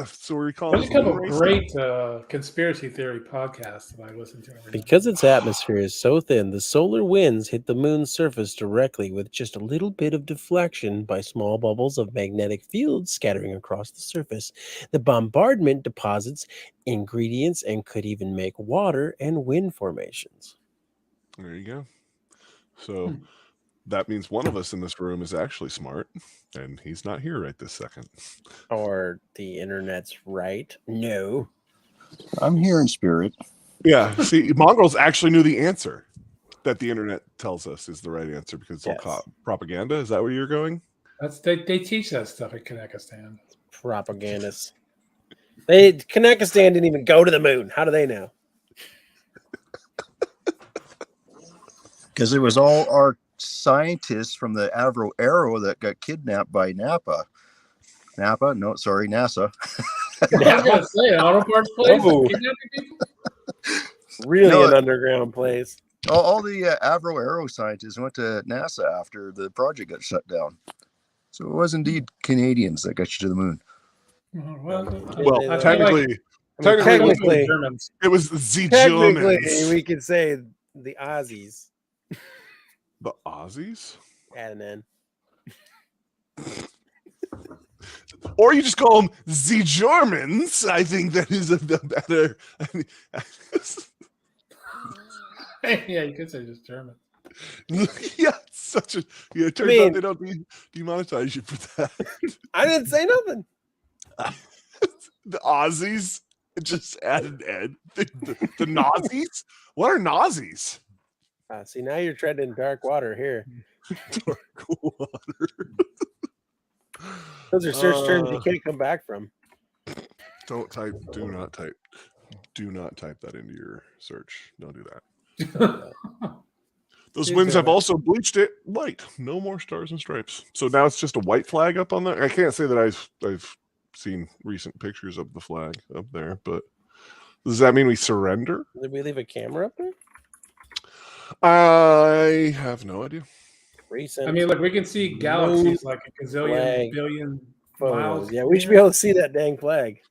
So we're calling There's this a couple moon of racing? great conspiracy theory podcasts that I listen to every now and Because its atmosphere is so thin, the solar winds hit the moon's surface directly with just a little bit of deflection by small bubbles of magnetic fields scattering across the surface. The bombardment deposits ingredients and could even make water and wind formations. There you go. So Hmm. that means one of us in this room is actually smart, and he's not here right this second. Or the internet's right? No. I'm here in spirit. Yeah, see, mongrels actually knew the answer that the internet tells us is the right answer because it's all Yes. propaganda. Is that where you're going? That's they teach that stuff at Kanekistan. Propagandists. Kanekistan didn't even go to the moon. How do they know? Because it was all our scientists from the Avro Arrow that got kidnapped by NASA. NASA. I was going to say, an auto parts place Oh. kidnapping people? Really No, an underground place. all the Avro Arrow scientists went to NASA after the project got shut down. So it was indeed Canadians that got you to the moon. Well, Well, I feel technically, like technically, the Germans. it was the technically, Germans. we could say the Aussies The Aussies? at an end. Or you just call them the Germans. I think that is a better. Yeah, you could say just German. Yeah, such a. Yeah, it turns out they don't demonetize you for that. I didn't say nothing. The Aussies just added Ed. The Nazis? What are Nazis? See, now you're treading dark water here. Dark water. Those are search terms you can't come back from. Don't type. Do not type. Do not type that into your search. Don't do that. Those winds have also bleached it white. No more stars and stripes. So now it's just a white flag up on there. I can't say that I've seen recent pictures of the flag up there, but does that mean we surrender? Did we leave a camera up there? I have no idea. Recent. I mean, look, we can see galaxies like a gazillion, billion miles. Yeah, we should be able to see that dang flag.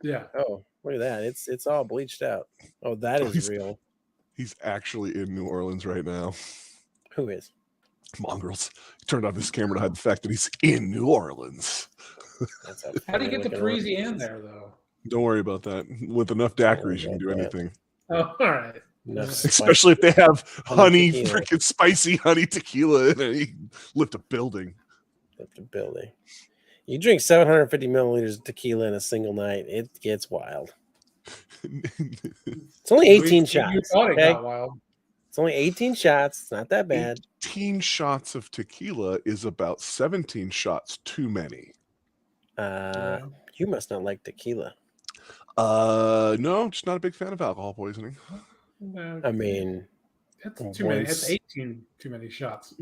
Yeah. Oh, look at that. It's all bleached out. Oh, that is real. He's actually in New Orleans right now. Who is? Mongrels. He turned on his camera to hide the fact that he's in New Orleans. How do you get the Parisienne there, though? Don't worry about that. With enough daiquiris, you can do anything. Oh, all right. Especially if they have honey, freaking spicy honey tequila in it. You lift a building. Lift a building. You drink 750 milliliters of tequila in a single night, it gets wild. It's only 18 shots. You thought it got wild. It's only 18 shots. It's not that bad. 18 shots of tequila is about 17 shots too many. You must not like tequila. No, just not a big fan of alcohol poisoning. I mean, that's too many. That's 18 too many shots.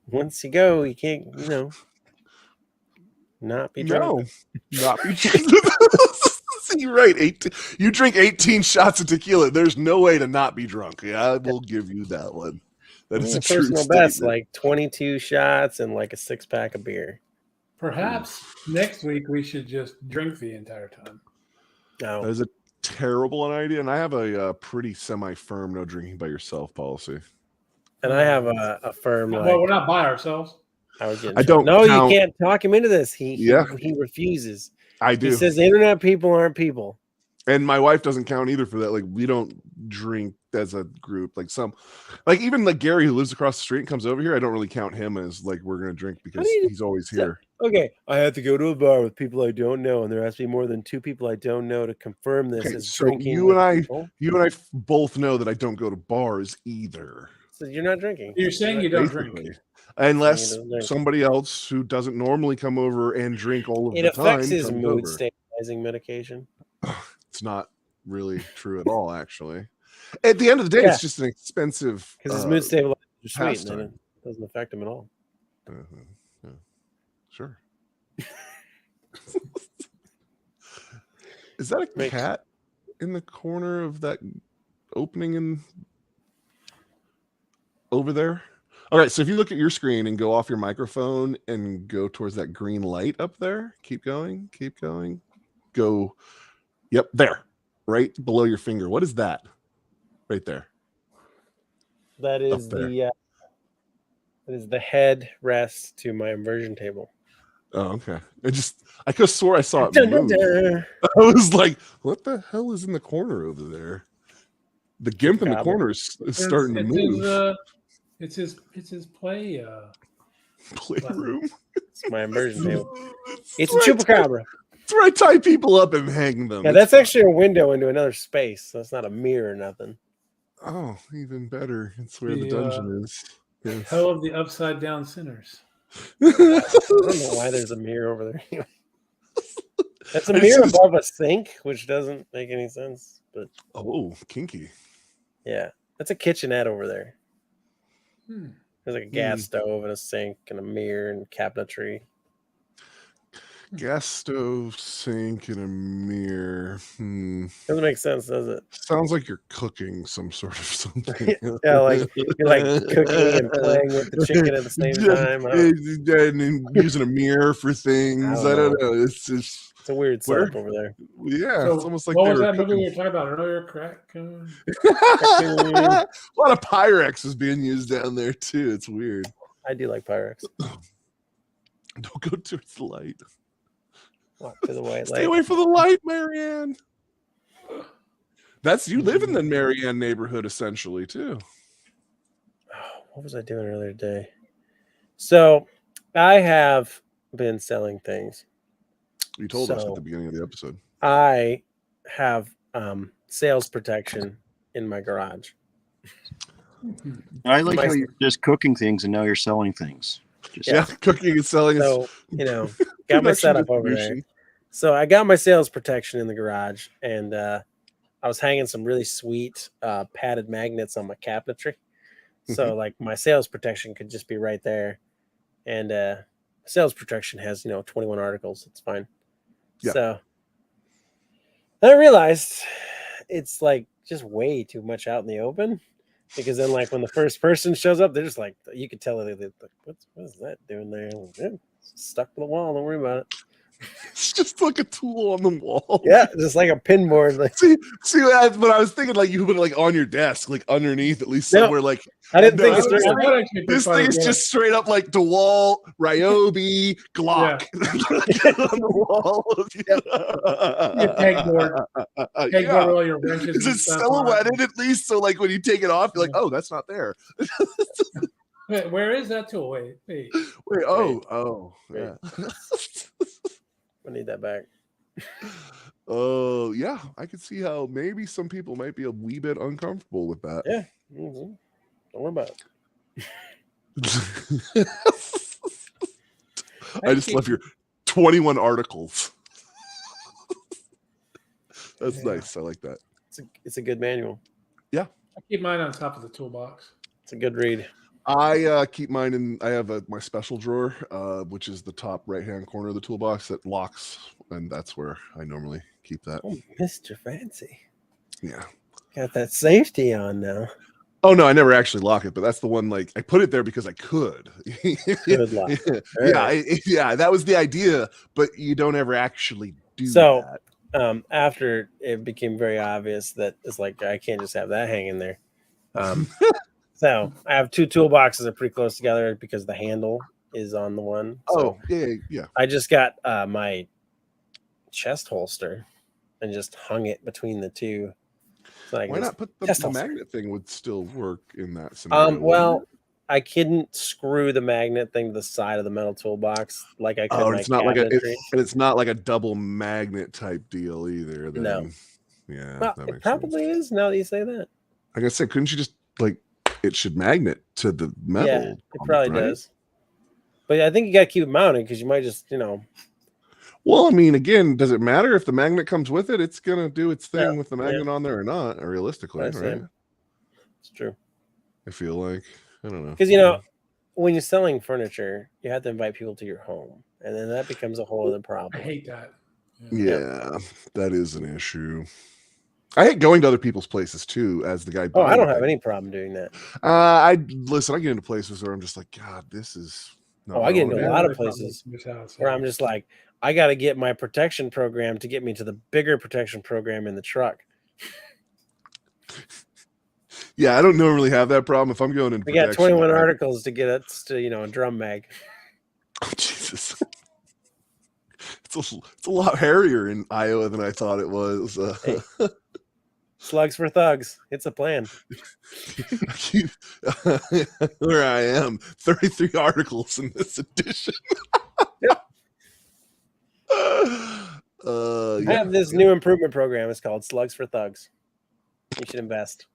Once you go, you can't, not be drunk. No, not be drunk. You're right. You drink 18 shots of tequila. There's no way to not be drunk. Yeah, I will give you that one. That is a true personal best, like 22 shots and like a 6-pack of beer. Perhaps next week we should just drink the entire time. No, that is a terrible idea, and I have a pretty semi-firm no drinking by yourself policy. And I have a firm. Well, we're not by ourselves. I don't. No, you can't talk him into this. He refuses. I do. He says the internet people aren't people. And my wife doesn't count either for that. Like, we don't drink as a group. Like even like Gary, who lives across the street and comes over here, I don't really count him as like we're gonna drink because he's always here. Okay, I have to go to a bar with people I don't know, and there has to be more than 2 people I don't know to confirm this. Okay, as so drinking you and I both know that I don't go to bars either. So you're not drinking. You're saying you don't drink. Unless somebody else who doesn't normally come over and drink all of the time. It affects his mood stabilizing medication. It's not really true at all, actually. At the end of the day, it's just an expensive. Because his mood stabilizers are sweet, and then it doesn't affect him at all. Yeah. Sure. Is that a cat in the corner of that opening over there? All right, so if you look at your screen and go off your microphone and go towards that green light up there, keep going, go. Yep, there, right below your finger. What is that? Right there. That is the head rest to my inversion table. Oh, okay. I could have swore I saw it Dun, move. dun, dun. I was like, what the hell is in the corner over there? The gimp in the corner is starting to move. It's his play Playroom. It's my inversion table. It's a chupacabra. It's where I tie people up and hang them. Yeah, that's actually a window into another space. So it's not a mirror or nothing. Oh, even better. It's where the dungeon is. Yes. Hell of the upside down sinners. I don't know why there's a mirror over there. That's a mirror above a sink, which doesn't make any sense. But kinky. Yeah, that's a kitchenette over there. There's like a gas stove and a sink and a mirror and cabinetry. Gas stove, sink, and a mirror. Doesn't make sense, does it? Sounds like you're cooking some sort of something. Yeah, like you're like cooking and playing with the chicken at the same time. And using a mirror for things. I don't know. It's a weird setup over there. Yeah, so it's almost like what was that movie we were talking about earlier? Crack. A lot of Pyrex is being used down there too. It's weird. I do like Pyrex. Don't go towards the light. Walk to the white light. Stay away from the light, Marianne. You live in the Marianne neighborhood essentially too. Oh, what was I doing earlier today? So I have been selling things. You told us at the beginning of the episode. I have sales protection in my garage. I like how you're just cooking things and now you're selling things. Cooking and selling. So, got my setup over there. So I got my sales protection in the garage, and I was hanging some really sweet padded magnets on my cabinetry. So like my sales protection could just be right there. And sales protection has, 21 articles. It's fine. Yeah. So then I realized it's like just way too much out in the open. Because then, like, when the first person shows up, they're just like, you could tell they're like, what is that doing there? It's stuck to the wall. Don't worry about it. It's just like a tool on the wall. Yeah, just like a pin board. Like, see, but I was thinking like you put it like on your desk, like underneath, at least somewhere. Like I didn't think it's this thing is just straight up like DeWalt, Ryobi, Glock on the wall. Your pegboard, all your wrenches. Is it silhouetted at least? So like when you take it off, you're like, oh, that's not there. Wait, where is that tool? Wait. Yeah. I need that back. Oh, yeah. I could see how maybe some people might be a wee bit uncomfortable with that. Yeah. Mm-hmm. Don't worry about it. I just love your 21 articles. That's nice. I like that. It's a good manual. Yeah. I keep mine on top of the toolbox. It's a good read. I keep mine in. I have my special drawer, which is the top right-hand corner of the toolbox that locks, and that's where I normally keep that. Oh, Mr. Fancy. Yeah. Got that safety on now. Oh no, I never actually lock it, but that's the one. Like I put it there because I could. Good luck. Yeah, that was the idea, but you don't ever actually do that. After it became very obvious that it's like I can't just have that hanging there. So I have two toolboxes that are pretty close together because the handle is on the one. So yeah. I just got my chest holster and just hung it between the two. So why not put the magnet thing would still work in that scenario? Well, I couldn't screw the magnet thing to the side of the metal toolbox like I could. Oh, it's not it's not like a double magnet type deal either. Then. No. Yeah. Well, it probably is now that you say that. Like I said, couldn't you just like it should magnet to the metal? Yeah, it probably does. But I think you got to keep it mounted because you might just, Well, I mean, again, does it matter if the magnet comes with it? It's gonna do its thing with the magnet on there or not, realistically, right? It's true. I feel like I don't know because when you're selling furniture, you have to invite people to your home, and then that becomes a whole other problem. I hate that. Yeah, that is an issue. I hate going to other people's places too, as the guy. Oh, I don't have any problem doing that. I get into places where I'm just like, God, this is. I get into a lot of places where I'm just like, I got to get my protection program to get me to the bigger protection program in the truck. Yeah, I don't normally have that problem if I'm going in. We got 21 articles to get us to a drum mag. Oh, Jesus. It's a lot hairier in Iowa than I thought it was. Hey. Slugs for thugs. It's a plan. Where I am, 33 articles in this edition. Yep. I have this new improvement program. It's called Slugs for Thugs. You should invest.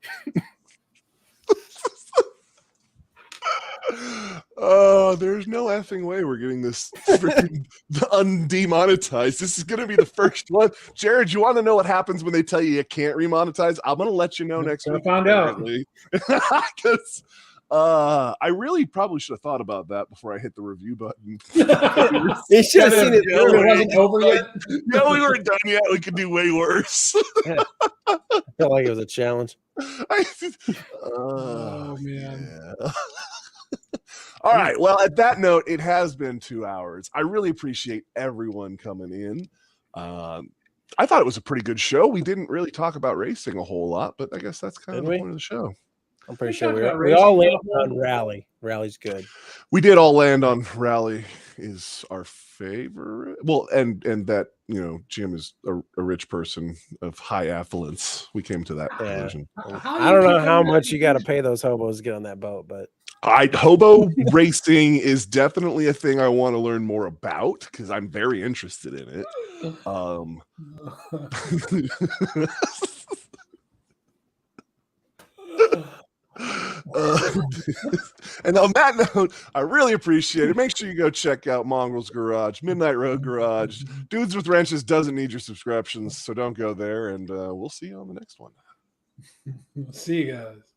There's no effing way we're getting this freaking undemonetized. This is going to be the first one. Jared, you want to know what happens when they tell you can't remonetize? I'm going to let you know next week. Find out. Because I really probably should have thought about that before I hit the review button. You should have seen it. It wasn't over yet. No, we weren't done yet. We could do way worse. I felt like it was a challenge. Oh, man. Yeah. All right. Well, at that note, it has been 2 hours. I really appreciate everyone coming in. I thought it was a pretty good show. We didn't really talk about racing a whole lot, but I guess that's kind of the point of the show. I'm pretty sure we all landed on Rally. Rally's good. We did all land on Rally is our favorite. Well, and that, Jim is a rich person of high affluence. We came to that conclusion. I don't know how much you got to pay those hobos to get on that boat, but hobo racing is definitely a thing I want to learn more about because I'm very interested in it. And on that note, I really appreciate it. Make sure you go check out Mongrel's Garage, Midnight Road Garage. Dudes with Wrenches doesn't need your subscriptions, so don't go there. And we'll see you on the next one. See you guys.